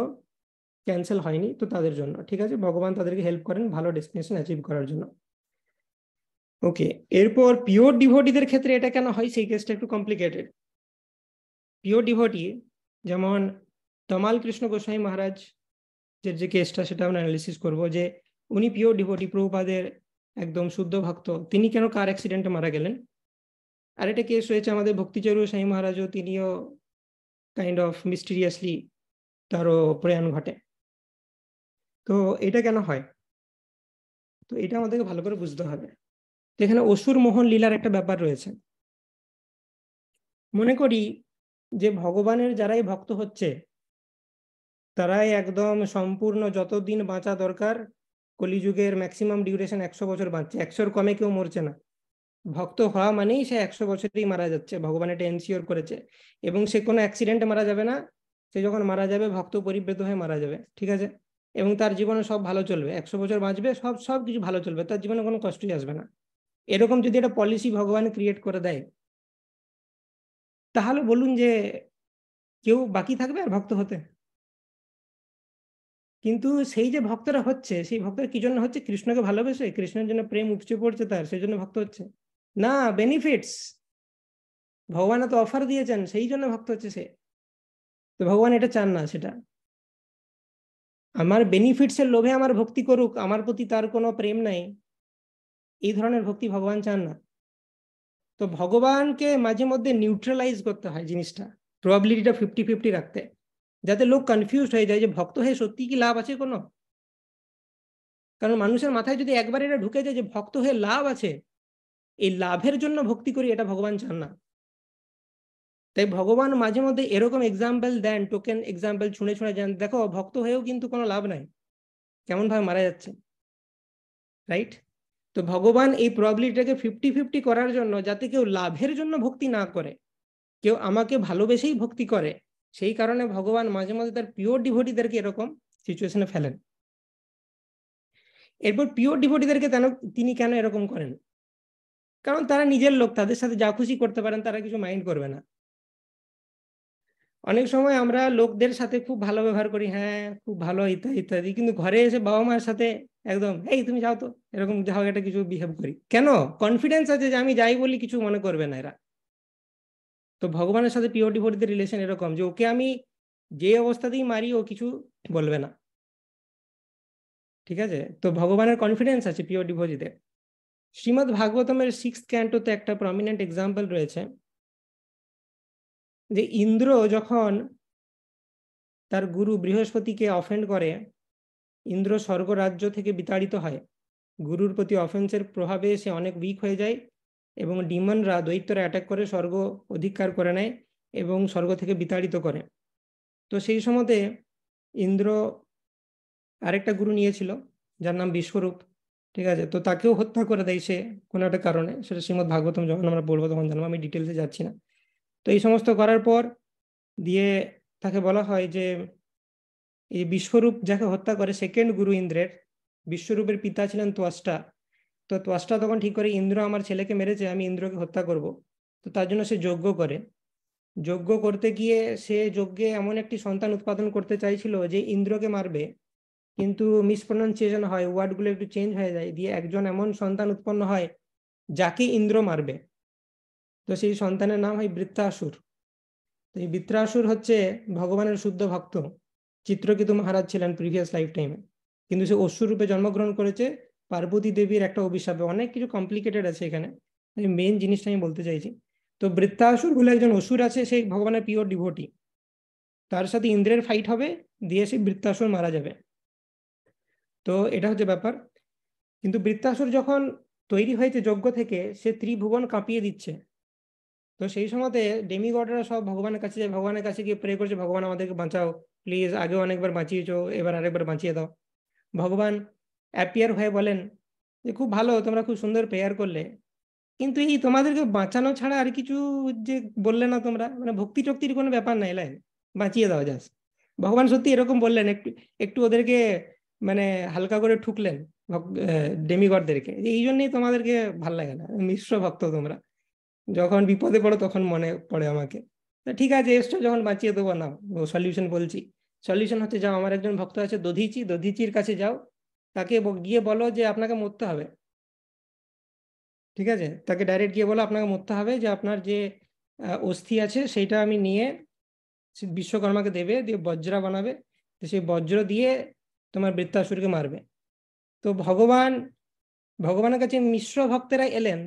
ক্যান্সেল হয়নি, তো তাদের জন্য ঠিক আছে, ভগবান তাদেরকে হেল্প করেন ভালো ডেস্টিনেশন অ্যাচিভ করার জন্য। ওকে, এরপর পিওর ডিভোটিদের ক্ষেত্রে এটা কেন হয়, সেই কেসটা একটু কমপ্লিকেটেড। পিওর ডিভোটি যেমন তমাল কৃষ্ণ গোস্বামী মহারাজ যে কেসটা, সেটা আমরা অ্যানালিসিস করবো, যে উনি পিওর ডিভোটি, প্রভুপাদের একদম শুদ্ধ ভক্ত, তিনি কেন কার অ্যাক্সিডেন্টে মারা গেলেন। আর একটা কেস রয়েছে আমাদের ভক্তিচরু স্বামী মহারাজও, তিনিও কাইন্ড অফ মিস্টিরিয়াসলি তারও প্রয়াণ ঘটে। তো এটা কেন হয়, তো এটা আমাদেরকে ভালো করে বুঝতে হবে। এখানে অসুর মোহন লীলার একটা ব্যাপার রয়েছে। মনে করি যে ভগবানের যারাই ভক্ত হচ্ছে, তারাই একদম সম্পূর্ণ যতদিন বাঁচা দরকার, কলিযুগের ম্যাক্সিমাম ডিউরেশন 100 বছর বাঁচছে, 100-র কমে কেউ মরছে না। ভক্ত হওয়া মানেই সে 100 বছরেই মারা যাচ্ছে, ভগবান এটা এনশিওর করেছে। এবং সে কোনো অ্যাক্সিডেন্টে মারা যাবে না, সে যখন মারা যাবে ভক্ত পরিব্রেত হয়ে মারা যাবে, ঠিক আছে। এবং তার জীবনে সব ভালো চলবে, 100 বছর বাঁচবে, সব সব কিছু ভালো চলবে, তার জীবনে কোনো কষ্টই আসবে না। এরকম যদি একটা পলিসি ভগবান ক্রিয়েট করে দেয়, তাহলে বলুন যে কেউ বাকি থাকবে আর ভক্ত হতে? কিন্তু সেই যে ভক্তরা হচ্ছে, সেই ভক্তরা কি জন্য হচ্ছে? কৃষ্ণকে ভালোবেসে, কৃষ্ণের জন্য প্রেম উপচে পড়ছে তার, সেই জন্য ভক্ত হচ্ছে না। বেনিফিটস ভগবান তো অফার দিয়েছেন, সেই জন্য ভক্ত হচ্ছে সে। তো ভগবান এটা চান না, সেটা আমার বেনিফিটস এর লোভে আমার ভক্তি করুক, আমার প্রতি তার কোনো প্রেম নাই, এই ধরনের ভক্তি ভগবান চান না। তো ভগবানকে মাঝে মধ্যে নিউট্রালাইজ করতে হয় জিনিসটা, প্রবাবিলিটিটা 50-50 রাখতে, যাতে লোক কনফিউজড হয়ে যায় যে ভক্ত হয়ে সত্যি কি লাভ আছে কোনো। কারণ মানুষের মাথায় যদি একবার এটা ঢুকে যায় যে ভক্ত হয়ে লাভ আছে, এই লাভের জন্য ভক্তি করি, এটা ভগবান চান না। তাই ভগবান মাঝে মধ্যে এরকম এক্সাম্পল দেন, টোকেন এক্সাম্পল ছুঁড়ে ছুঁড়ে যান, দেখো ভক্ত হয়েও কিন্তু কোনো লাভ নাই, কেমন ভাবে মারা যাচ্ছে, রাইট। তো ভগবান এই প্রবাবিলিটিটাকে 50-50 করার জন্য, যাতে কেউ লাভের জন্য ভক্তি না করে, কেউ আমাকে ভালোবেসেই ভক্তি করে, সেই কারণে ভগবান মাঝে মাঝে তার পিওর ডিভোটিদেরকে এরকম সিচুয়েশনে ফেলেন। এরপর পিওর ডিভোটিদেরকে তিনি কেন এরকম করেন? কারণ তারা নিজের লোক, তাদের সাথে যা খুশি করতে পারেন, তারা কিছু মাইন্ড করবে না। অনেক সময় আমরা লোকদের সাথে খুব ভালো ব্যবহার করি, হ্যাঁ খুব ভালো ইত্যাদি ইত্যাদি, কিন্তু ঘরে এসে বাবা মার সাথে একদম এই তুমি যাও তো, এরকম যাও একটা কিছু বিহেভ করি। কেন? কনফিডেন্স আছে যে আমি যাই বলি কিছু মনে করবে না এরা। তো ভগবানের সাথে পিওর ডিভোটিদের রিলেশন এরকম যে ওকে আমি যে অবস্থাতেই মারি ও কিছু বলবে না। ঠিক আছে, তো ভগবানের কনফিডেন্স আছে পিওর ডিভোটিদের। শ্রীমদ্ ভাগবতমের 6th ক্যান্টোতে একটা প্রমিনেন্ট এক্সাম্পল রয়েছে যে ইন্দ্র যখন তার গুরু বৃহস্পতিকে অফেন্ড করে, ইন্দ্র স্বর্গরাজ্য থেকে বিতাড়িত হয়। গুরুর প্রতি অফেন্সের প্রভাবে সে অনেক উইক হয়ে যায় এবং ডিমনরা, দৈত্যরা অ্যাটাক করে স্বর্গ অধিকার করে নেয় এবং স্বর্গ থেকে বিতাড়িত করে। তো সেই সময়তে ইন্দ্র আরেকটা গুরু নিয়েছিল যার নাম বিশ্বরূপ। ঠিক আছে, তো তাকেও হত্যা করে দেয় সে কোনো একটা কারণে, সেটা শ্রীমদ্ ভাগবতম যখন আমরা বলবো তখন জানবো, আমি ডিটেলসে যাচ্ছি না। তো এই সমস্ত করার পর দিয়ে তাকে বলা হয় যে এই বিশ্বরূপ যাকে হত্যা করে সেকেন্ড গুরু ইন্দ্রের, বিশ্বরূপের পিতা ছিলেন ত্বষ্টা। তো ত্বষ্টা তখন ঠিক করে ইন্দ্র আমার ছেলেকে মেরেছে, আমি ইন্দ্রকে হত্যা করব। তো তার জন্য সে যজ্ঞ করে। যজ্ঞ করতে গিয়ে সে যজ্ঞে এমন একটি সন্তান উৎপাদন করতে চাইছিল যে ইন্দ্রকে মারবে, কিন্তু মিসপ্রোনাউন্সিয়েশন হয়, ওয়ার্ডগুলো একটু চেঞ্জ হয়ে যায়, দিয়ে একজন এমন সন্তান উৎপন্ন হয় যাকে ইন্দ্র মারবে। তো সেই সন্তানের নাম হয় বৃত্রাসুর। তো এই বৃত্রাসুর হচ্ছে ভগবানের শুদ্ধ ভক্ত। চিত্রকেতু মহারাজ ছিলেন প্রিভিয়াস লাইফ টাইমে, কিন্তু সে অসুর রূপে জন্মগ্রহণ করেছে পার্বতী দেবীর একটা অভিশাপে। অনেক কিছু কমপ্লিকেটেড আছে এখানে, মেইন জিনিসটা আমি বলতে চাইছি। তো বৃত্রাসুর বলে একজন অসুর আছে, সেই ভগবানের পিওর ডিভোটি। তার সাথে ইন্দ্রের ফাইট হবে, দিয়ে সেই বৃত্রাসুর মারা যাবে। তো এটা হচ্ছে ব্যাপার। কিন্তু বৃত্রাসুর যখন তৈরি হয়েছে যজ্ঞ থেকে, সে ত্রিভুবন কাঁপিয়ে দিচ্ছে। তো সেই সময়তে ডেমিগডরা সব ভগবানের কাছে যায়, ভগবানের কাছে গিয়ে প্রে করছে, ভগবান আমাদেরকে বাঁচাও প্লিজ, আগে অনেকবার বাঁচিয়েছো, এবার আরেকবার বাঁচিয়ে দাও। ভগবান অ্যাপিয়ার হয়ে বলেন যে খুব ভালো, তোমরা খুব সুন্দর প্রেয়ার করলে, কিন্তু এই তোমাদেরকে বাঁচানো ছাড়া আর কিছু যে বললে না তোমরা, মানে ভক্তি টক্তির কোনো ব্যাপার নাই, লাইন বাঁচিয়ে দাও জাস্ট। ভগবান সত্যি এরকম বললেন, একটু একটু ওদেরকে মানে হালকা করে ঠুকলেন ডেমিগডদেরকে, যে এই জন্যই তোমাদেরকে ভাল লাগে না, মিশ্র ভক্ত তোমরা, যখন বিপদে পড়ো তখন মনে পড়ে আমাকে। তো ঠিক আছে, এসছো যখন বাঁচিয়ে দেবো না, ও সলিউশন বলছি। সলিউশন হচ্ছে, যাও আমার একজন ভক্ত আছে দধিচি, দধিচির কাছে যাও, তাকে গিয়ে বলো যে আপনাকে মরতে হবে। ঠিক আছে, তাকে ডাইরেক্ট গিয়ে বলো আপনাকে মরতে হবে, যে আপনার যে অস্থি আছে সেইটা আমি নিয়ে বিশ্বকর্মাকে দেবে, দিয়ে বজ্রা বানাবে, তো সেই বজ্র দিয়ে তোমার বৃত্তাসুরকে মারবে। তো ভগবানের কাছে মিশ্র ভক্তেরা এলেন,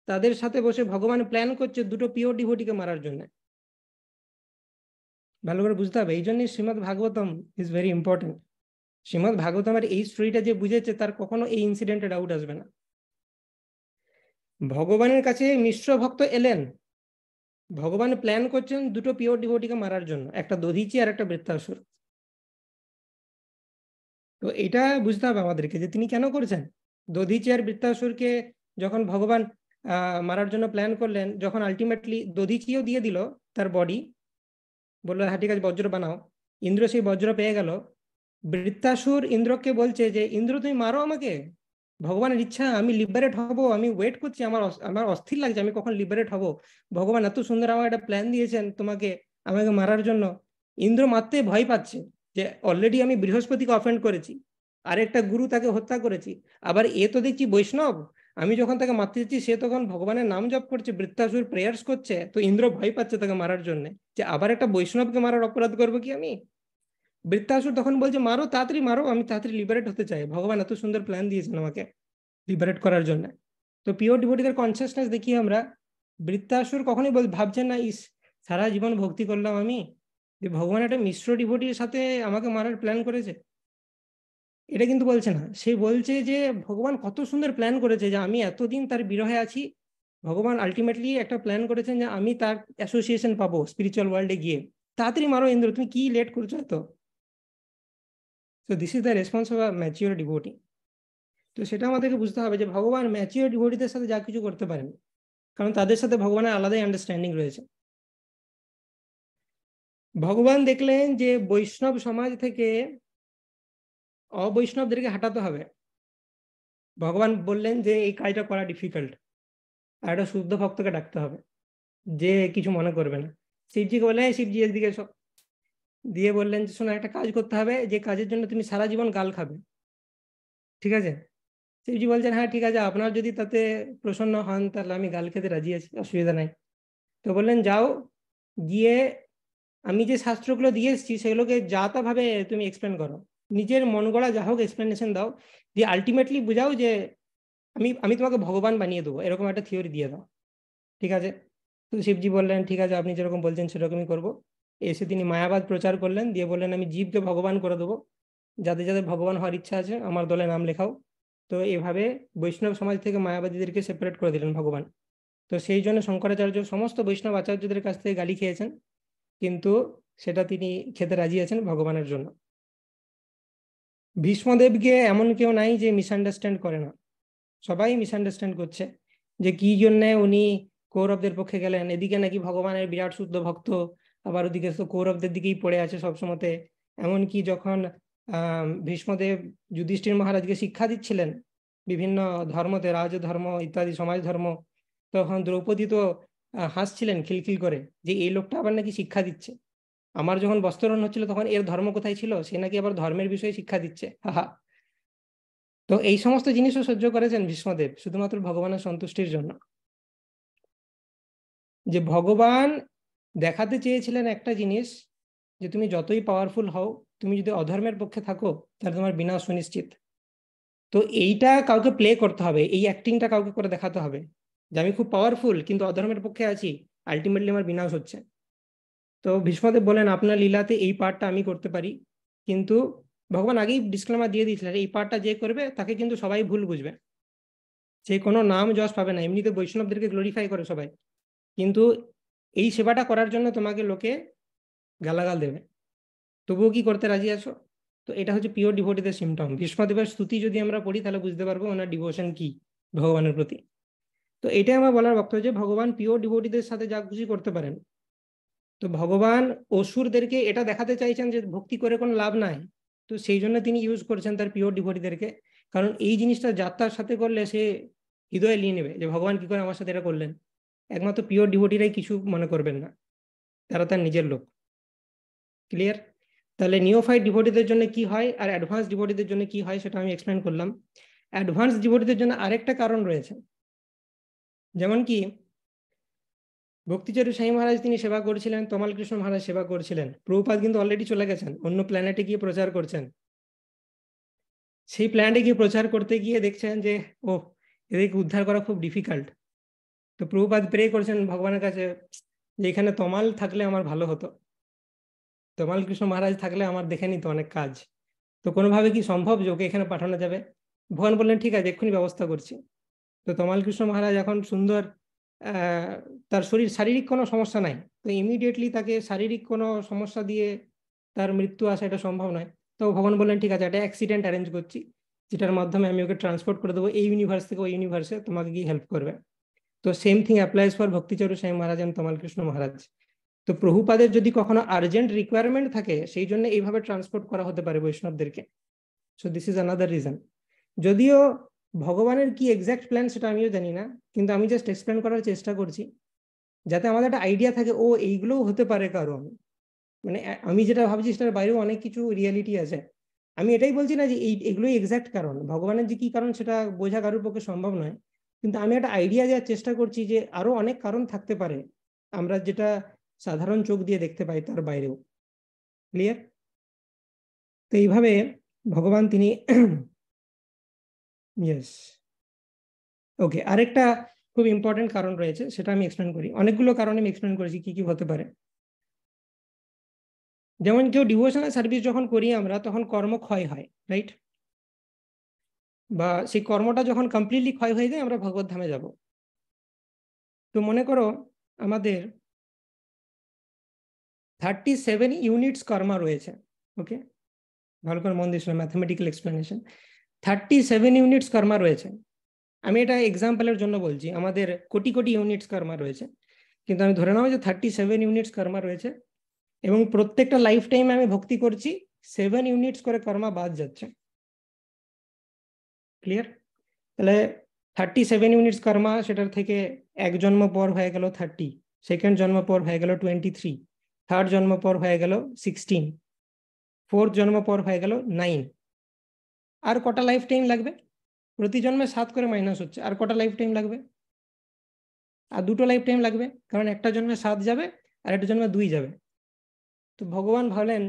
তাদের সাথে বসে ভগবান প্ল্যান করছে দুটো পিওর ডিভোটিকে মারার জন্য। ভালো করে বুঝতে হবে, এই জন্যই Srimad Bhagavatam is very important. Srimad ভাগবতমের এই স্টোরিটা যে বুঝেছে তার কখনো এই ইনসিডেন্টে ডাউট আসবে না। ভগবানের কাছে মিশ্র ভক্ত এলেন, ভগবান প্ল্যান করছেন দুটো পিওর ডিভোটিকে মারার জন্য, একটা দধিচি আর একটা বৃত্তাসুর। তো এটা বুঝতে হবে আমাদেরকে যে তিনি কেন করেছেন। দধিচি আর বৃত্তাসুরকে যখন ভগবান মারার জন্য প্ল্যান করলেন, যখন আলটিমেটলি দধিচিও দিয়ে দিল তার বডি, বললো হ্যাঁ ঠিক আছে বজ্র বানাও, ইন্দ্র সেই বজ্র পেয়ে গেল। বৃত্তাসুর ইন্দ্রকে বলছে যে ইন্দ্র তুমি মারো আমাকে, ভগবানের ইচ্ছা আমি লিবারেট হব, আমি ওয়েট করছি, আমার আমার অস্থির লাগছে আমি কখন লিবারেট হব। ভগবান এত সুন্দর আমার একটা প্ল্যান দিয়েছেন তোমাকে, আমাকে মারার জন্য। ইন্দ্র মারতে ভয় পাচ্ছে, যে অলরেডি আমি বৃহস্পতিকে অফেন্ড করেছি, আরেকটা গুরু তাকে হত্যা করেছি, আবার এ তো দেখছি বৈষ্ণব, আমি যখন তাকে মারতে যাচ্ছি সে তখন ভগবানের নাম জপ করছে, বৃত্তাসুর প্রেয়ার্স করছে, তো ইন্দ্র ভয় পাচ্ছে তাকে মারার জন্য, যে আবার একটা বৈষ্ণবকে মারার অপরাধ করবো কি আমি। বৃত্তাসুর তখন বলছে মারো তাড়াতাড়ি মারো, আমি তাড়াতাড়ি লিবারেট হতে চাই, ভগবান এত সুন্দর প্ল্যান দিয়েছেন আমাকে লিবারেট করার জন্য। তো পিওর ডিভোটিদের কনসিয়াসনেস দেখি আমরা, বৃত্তাসুর কখনোই ভাবছেন না ইস সারা জীবন ভক্তি করলাম আমি, যে ভগবান একটা মিশ্র ডিভোটির সাথে আমাকে মারার প্ল্যান করেছে, এটা কিন্তু বলছে না। সে বলছে যে ভগবান কত সুন্দর প্ল্যান করেছে, যে আমি এতদিন তার বিরহে আছি, ভগবান আলটিমেটলি একটা প্ল্যান করেছেন যে আমি তার অ্যাসোসিয়েশন পাবো স্পিরিচুয়াল ওয়ার্ল্ডে গিয়ে, তাড়াতাড়ি মারো ইন্দ্র, তুমি কি লেট করছো এত। তো this is the response of a mature devotee. তো সেটা আমাদেরকে বুঝতে হবে যে ভগবান ম্যাচিওর ডিভোটিদের সাথে যা কিছু করতে পারেন, কারণ তাদের সাথে ভগবানের আলাদাই আন্ডারস্ট্যান্ডিং রয়েছে। ভগবান দেখলেন যে বৈষ্ণব সমাজ থেকে অবৈষ্ণবদেরকে হাঁটাতে হবে। ভগবান বললেন যে এই কাজটা করা ডিফিকাল্ট, আর একটা শুদ্ধ ভক্তকে ডাকতে হবে যে কিছু মনে করবে না। শিবজিকে বলে, শিবজি এদিকে এসো, দিয়ে বললেন যে শোনো, একটা কাজ করতে হবে, যে কাজের জন্য তুমি সারা জীবন গাল খাবে, ঠিক আছে? শিবজি বলছেন হ্যাঁ ঠিক আছে, আপনার যদি তাতে প্রসন্ন হন তাহলে আমি গাল খেতে রাজি আছি, অসুবিধা নাই। তো বললেন যাও, গিয়ে আমি যে শাস্ত্রগুলো দিয়ে এসেছি সেগুলোকে যা তা ভাবে তুমি এক্সপ্লেন করো, নিজের মন গড়া যা হোক এক্সপ্লেনেশন দাও, দিয়ে আলটিমেটলি বুঝাও যে আমি আমি তোমাকে ভগবান বানিয়ে দেবো, এরকম একটা থিওরি দিয়ে দাও, ঠিক আছে? তো শিবজি বললেন ঠিক আছে, আপনি যেরকম বলছেন সেরকমই করব। এসে তিনি মায়াবাদ প্রচার করলেন, দিয়ে বললেন আমি জীবকে ভগবান করে দেবো, যাদের যাদের ভগবান হওয়ার ইচ্ছা আছে আমার দলে নাম লেখাও। তো এভাবে বৈষ্ণব সমাজ থেকে মায়াবাদীদেরকে সেপারেট করে দিলেন ভগবান। তো সেই জন্য শঙ্করাচার্য সমস্ত বৈষ্ণব আচার্যদের কাছ থেকে গালি খেয়েছেন, কিন্তু সেটা তিনি খেতে রাজি আছেন ভগবানের জন্য। ভীষ্মদেবকে এমন কেউ নাই যে মিসআন্ডারস্ট্যান্ড করে না, সবাই মিসআন্ডারস্ট্যান্ড করছে যে কি জন্য উনি কৌরবদের পক্ষে গেলেন, এদিকে নাকি ভগবানের বিরাট শুদ্ধ ভক্ত, আবার ওদিকে তো কৌরবদের দিকেই পড়ে আছে সবসময়তে। এমনকি যখন ভীষ্মদেব যুধিষ্ঠির মহারাজকে শিক্ষা দিচ্ছিলেন বিভিন্ন ধর্মতে, রাজধর্ম ইত্যাদি সমাজ ধর্ম, তখন দ্রৌপদী তো হাসছিলেন খিলখিল করে যে এই লোকটা আবার নাকি শিক্ষা দিচ্ছে। আমার যখন বস্ত্রহরণ হচ্ছিল তখন এর ধর্ম কোথায় ছিল, সে নাকি আবার ধর্মের বিষয়ে শিক্ষা দিচ্ছে, হাহা। তো এই সমস্ত জিনিসও সহ্য করেছেন ভীষ্মদেব শুধুমাত্র ভগবানের সন্তুষ্টির জন্য। যে ভগবান দেখাতে চেয়েছিলেন একটা জিনিস, যে তুমি যতই পাওয়ারফুল হও, তুমি যদি অধর্মের পক্ষে থাকো তাহলে তোমার বিনাশ সুনিশ্চিত। তো এইটা কাউকে প্লে করতে হবে, এই অ্যাক্টিংটা কাউকে করে দেখাতে হবে যে আমি খুব পাওয়ারফুল কিন্তু অধর্মের পক্ষে আছি, আলটিমেটলি আমার বিনাশ হচ্ছে। তো ভীষ্মদেব বলেন আপনার লীলাতে এই পার্টটা আমি করতে পারি, কিন্তু ভগবান আগেই ডিসক্লেমার দিয়ে দিয়েছিলেন এই পার্টটা যে করবে তাকে কিন্তু সবাই ভুল বুঝবে, সে কোনো নাম যশ পাবে না, এমনিতে বৈষ্ণবদেরকে গ্লোরিফাই করে সবাই, কিন্তু এই সেবাটা করার জন্য তোমাকে লোকে গালাগাল দেবে, তবুও কি করতে রাজি আছো? তো এটা হচ্ছে পিওর ডিভোটিদের সিমটম। ভীষ্মদেবের স্তুতি যদি আমরা পড়ি তাহলে বুঝতে পারবো ওনার ডিভোশন কি ভগবানের প্রতি। তো এটাই আমার বলার বক্তব্য যে ভগবান পিওর ডিভোটিদের সাথে যা খুশি করতে পারেন। তো ভগবান অসুরদেরকে এটা দেখাতে চাইছেন যে ভক্তি করে কোনো লাভ নাই, তো সেই জন্য তিনি ইউজ করছেন তার পিওর ডিভোটিদেরকে, কারণ এই জিনিসটা যাত্রার সাথে করলে সে হৃদয়ে নিয়ে নেবে যে ভগবান কি করে আমার সাথে এটা করলেন। একমাত্র পিওর ডিভোটিরাই কিছু মনে করবেন না, তারা তার নিজের লোক। ক্লিয়ার? তাহলে নিওফাইট ডিভোটিদের জন্য কি হয় আর অ্যাডভান্স ডিভোটিদের জন্য কি হয় সেটা আমি এক্সপ্লেন করলাম। অ্যাডভান্স ডিভোটিদের জন্য আরেকটা কারণ রয়েছে, যেমন কি ভক্তিচরী স্বামী মহারাজ তিনি সেবা করছিলেন, তমাল কৃষ্ণ মহারাজ সেবা করছিলেন, প্রভুপাদ কিন্তু অলরেডি চলে গেছেন অন্য প্ল্যানেটে গিয়ে প্রচার করছেন। সেই প্ল্যানেটে গিয়ে প্রচার করতে গিয়ে দেখছেন যে ও এদেরকে উদ্ধার করা খুব ডিফিকাল্ট। তো প্রভুপাদ প্রে করছেন ভগবানের কাছে যে এখানে তমাল থাকলে আমার ভালো হতো, তমাল কৃষ্ণ মহারাজ থাকলে আমার দেখে নিত অনেক কাজ, তো কোনোভাবে কি সম্ভব যে ওকে এখানে পাঠানো যাবে? ভগবান বললেন ঠিক আছে এক্ষুনি ব্যবস্থা করছি। তো তমাল কৃষ্ণ মহারাজ এখন সুন্দর, আহ, তার শারীরিক কোনো সমস্যা নাই, তো ইমিডিয়েটলি তাকে শারীরিক কোনো সমস্যা দিয়ে তার মৃত্যু আসা এটা সম্ভব নয়। তো ভগবান বললেন ঠিক আছে একটা অ্যাক্সিডেন্ট অ্যারেঞ্জ করছি, যেটার মাধ্যমে আমি ওকে ট্রান্সপোর্ট করে দেবো এই ইউনিভার্স থেকে ওই ইউনিভার্সে, তোমাকে গিয়ে হেল্প করবে। তো সেম থিং অ্যাপ্লাইজ ফর ভক্তিচরু স্বামী মহারাজ এন্ড তমাল কৃষ্ণ মহারাজ। তো প্রভুপাদের যদি কখনো আর্জেন্ট রিকোয়ারমেন্ট থাকে সেই জন্য এইভাবে ট্রান্সপোর্ট করা হতে পারে বৈষ্ণবদেরকে। So this is another reason. যদিও ভগবানের কি এক্সাক্ট প্ল্যান সেটা আমিও জানি না, কিন্তু আমি জাস্ট এক্সপ্লেন করার চেষ্টা করছি যাতে আমাদের একটা আইডিয়া থাকে ও এইগুলোও হতে পারে, কারণ মানে আমি যেটা ভাবছি সেটার বাইরেও অনেক কিছু রিয়ালিটি আছে। আমি এটাই বলছি না যে এগুলোই এক্সাক্ট কারণ, ভগবানের যে কি কারণ সেটা বোঝা কারোর পক্ষে সম্ভব নয়, কিন্তু আমি একটা আইডিয়া দেওয়ার চেষ্টা করছি যে আরো অনেক কারণ থাকতে পারে আমরা যেটা সাধারণ চোখ দিয়ে দেখতে পাই তার বাইরেও। ক্লিয়ার? তো এইভাবে ভগবান তিনি ইয়েস। ওকে, আরেকটা খুব ইম্পর্টেন্ট কারণ রয়েছে সেটা আমি এক্সপ্লেন করি, অনেকগুলো কারণ আমি এক্সপ্লেন করেছি কি কি হতে পারে। যেমন কেউ ডিভোশনাল সার্ভিস যখন করি আমরা তখন কর্ম ক্ষয় হয়, রাইট? বা সেই কর্মটা যখন কমপ্লিটলি ক্ষয় হয়ে যায় আমরা ভগবত ধামে যাব। তো মনে করো আমাদের 37 ইউনিটস কর্মা রয়েছে। ওকে, ভালো করে মন দিয়ে ম্যাথমেটিক্যাল এক্সপ্লেনেশন। 37 ইউনিটস কর্মা রয়েছে। আমি এটা এক্সাম্পলের জন্য বলছি, আমাদের কোটি কোটি ইউনিটস কর্মা রয়েছে, কিন্তু আমি ধরে নেব যে 37 ইউনিটস কর্মা রয়েছে, এবং প্রত্যেকটা লাইফ টাইমে আমি ভক্তি করছি, 7 ইউনিটস করে কর্মা বাদ যাচ্ছে। ক্লিয়ার? তাহলে 37 ইউনিটস কর্মা, সেটার থেকে এক জন্ম পর হয়ে গেল 30, সেকেন্ড জন্ম পর হয়ে গেল 23, থার্ড জন্ম পর হয়ে গেল 16, ফোর্থ জন্ম পর হয়ে গেল 9। আর কটা লাইফ টাইম লাগবে? প্রতি জন্মে 7 করে মাইনাস হচ্ছে, আর কটা লাইফ টাইম লাগবে? আর 2টো লাইফ টাইম লাগবে, কারণ একটা জন্মে 7 যাবে আর একটা জন্মে 2 যাবে। তো ভগবান ভাবলেন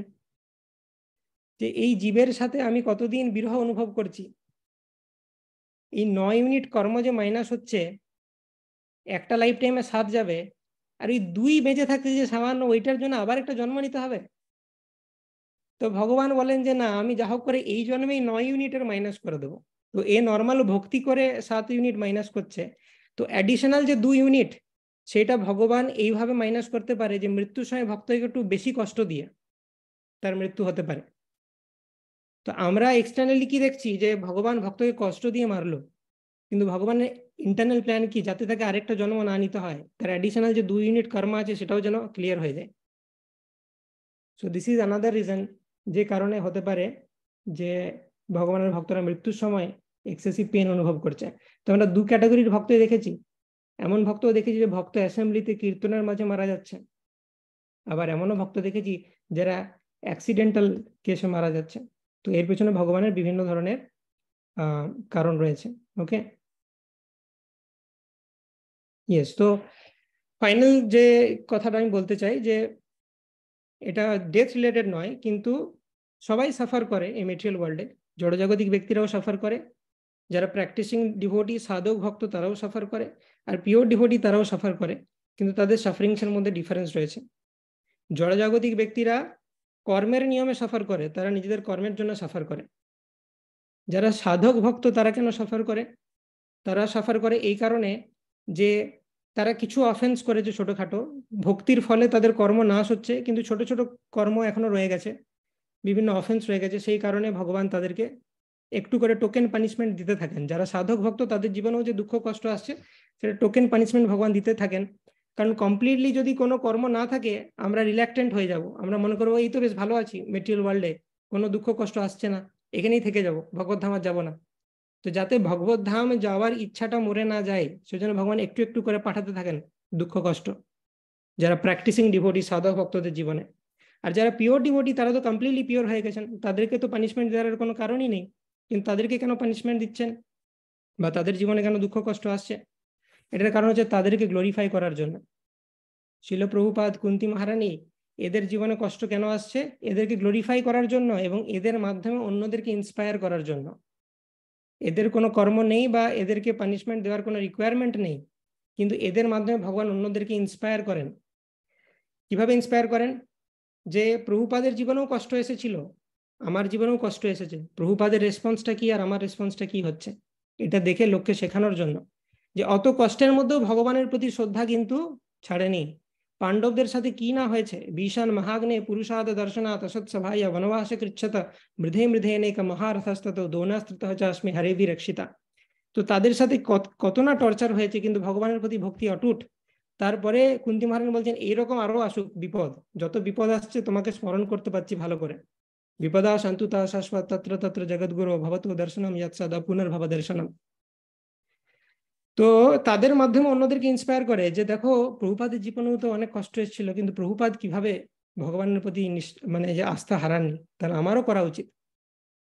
যে এই জীবের সাথে আমি কতদিন বিরহ অনুভব করছি, এই 9 ইউনিট কর্ম যে মাইনাস হচ্ছে, একটা লাইফ টাইমে 7 যাবে, আর এই 2 বেঁচে থাকতে যে সামান্য, ওইটার জন্য আবার একটা জন্ম নিতে হবে। তো ভগবান বলেন যে না, আমি যা হোক করে এই জন্মেই 9 ইউনিটের মাইনাস করে দেবো। তো এ নর্মাল ভক্তি করে 7 ইউনিট মাইনাস করছে, তো অ্যাডিশনাল যে 2 ইউনিট, সেটা ভগবান এইভাবে মাইনাস করতে পারে যে মৃত্যুর সময় ভক্তকে একটু বেশি কষ্ট দিয়ে তার মৃত্যু হতে পারে। তো আমরা এক্সটার্নালি কি দেখছি, যে ভগবান ভক্তকে কষ্ট দিয়ে মারলো, কিন্তু ভগবানের ইন্টারনাল প্ল্যান কি, যাতে তাকে আরেকটা জন্ম না নিতে হয়, তার অ্যাডিশনাল যে 2 ইউনিট কর্ম আছে সেটাও যেন ক্লিয়ার হয়ে যায়। So this is another reason, যে কারণে হতে পারে যে ভগবানের ভক্তরা মৃত্যুর সময় এক্সেসিভ পেন অনুভব করছে। তো আমরা 2 ক্যাটাগরির ভক্তই দেখেছি। এমন ভক্তও দেখেছি যে ভক্ত অ্যাসেম্বলিতে কীর্তনের মাঝে মারা যাচ্ছে, আবার এমনও ভক্ত দেখেছি যারা অ্যাক্সিডেন্টাল কেসে মারা যাচ্ছে। তো এর পেছনে ভগবানের বিভিন্ন ধরনের কারণ রয়েছে। ওকে, ইয়েস। তো ফাইনাল যে কথাটা আমি বলতে চাই, যে এটা ডেথ রিলেটেড নয়, কিন্তু সবাই সাফার করে এই মেটেরিয়াল ওয়ার্ল্ডে। জড়জাগতিক ব্যক্তিরাও সাফার করে, যারা প্র্যাকটিসিং ডিভোটি সাধক ভক্ত তারাও সাফার করে, আর পিওর ডিভোটি তারাও সাফার করে, কিন্তু তাদের সাফারিংসের মধ্যে ডিফারেন্স রয়েছে। জড়জাগতিক ব্যক্তিরা কর্মের নিয়মে সাফার করে, তারা নিজেদের কর্মের জন্য সাফার করে। যারা সাধক ভক্ত তারা কেন সাফার করে? তারা সাফার করে এই কারণে যে তারা কিছু অফেন্স করেছে ছোটখাটো, ভক্তির ফলে তাদের কর্ম নাশ হচ্ছে, কিন্তু ছোট ছোট কর্ম এখনো রয়ে গেছে, বিভিন্ন অফেন্স রয়ে গেছে, সেই কারণে ভগবান তাদেরকে একটু করে টোকেন পানিশমেন্ট দিতে থাকেন। যারা সাধক ভক্ত তাদের জীবনেও যে দুঃখ কষ্ট আসছে, সেটা টোকেন পানিশমেন্ট ভগবান দিতে থাকেন। কারণ কমপ্লিটলি যদি কোনো কর্ম না থাকে, আমরা রিল্যাক্টেন্ট হয়ে যাব, আমরা মনে করবো এই তো বেশ ভালো আছি মেটেরিয়াল ওয়ার্ল্ডে, কোনো দুঃখ কষ্ট আসছে না, এখানেই থেকে যাব, ভগবত ধাম আর যাবো না। তো যাতে ভগবত ধাম যাওয়ার ইচ্ছাটা মরে না যায়, সেজন্য ভগবান একটু একটু করে পাঠাতে থাকেন দুঃখ কষ্ট, যারা প্র্যাকটিসিং ডিভোটি সাধক ভক্তদের জীবনে। আর যারা পিওর ডিভোটি তারা তো কমপ্লিটলি পিওর হয়ে গেছেন, তাদেরকে তো পানিশমেন্ট দেওয়ার কোনো কারণই নেই, কিন্তু তাদেরকে কেন পানিশমেন্ট দিচ্ছেন, বা তাদের জীবনে কেন দুঃখ কষ্ট আসছে? এটার কারণ হচ্ছে তাদেরকে গ্লোরিফাই করার জন্য। শিল প্রভুপাদ, কুন্তি মহারানী, এদের জীবনে কষ্ট কেন আসছে? এদেরকে গ্লোরিফাই করার জন্য, এবং এদের মাধ্যমে অন্যদেরকে ইন্সপায়ার করার জন্য। এদের কোনো কর্ম নেই বা এদেরকে পানিশমেন্ট দেওয়ার কোনো রিকোয়ারমেন্ট নেই, কিন্তু এদের মাধ্যমে ভগবান অন্যদেরকে ইন্সপায়ার করেন। কিভাবে ইন্সপায়ার করেন? যে প্রভুপাদের জীবনেও কষ্ট এসেছিল, আমার জীবনেও কষ্ট এসেছে, প্রভুপাদের রেসপন্সটা কি আর আমার রেসপন্সটা কি হচ্ছে, এটা দেখে লোককে শেখানোর জন্য যে অত কষ্টের মধ্যেও ভগবানের প্রতি শ্রদ্ধা কিন্তু ছাড়েনি। পাণ্ডবদের সাথে কি না হয়েছে, ভীষণ মহাগ্নে পুরুষাদ দর্শনাথ অসৎসভায় বনবাসে কৃচ্ছত মৃধে মৃধে নেক মহারথস্তত দোনাস্ত্রিত চাস্মি হরেভি রক্ষিতা। তো তাদের সাথে কত না টর্চার হয়েছে, কিন্তু ভগবানের প্রতি ভক্তি অটুট। তারপরে কুন্তি মহারানী বলছেন এইরকম আরো আসুক বিপদ, যত বিপদ আসছে তোমাকে স্মরণ করতে পারছি ভালো করে, বিপদা শান্তুতা শাশ্বত তত্র তত্র জগৎগুরু ভবতু দর্শনম ইয়াৎ সদা পুনর্ভব দর্শনম। তো তাদের মাধ্যমে অন্যদেরকে ইন্সপায়ার করে যে দেখো প্রভুপাদের জীবনেও তো অনেক কষ্ট এসেছিল, কিন্তু প্রভুপাদ কিভাবে ভগবানের প্রতি মানে যে আস্থা হারাননি, তাহলে আমারও করা উচিত।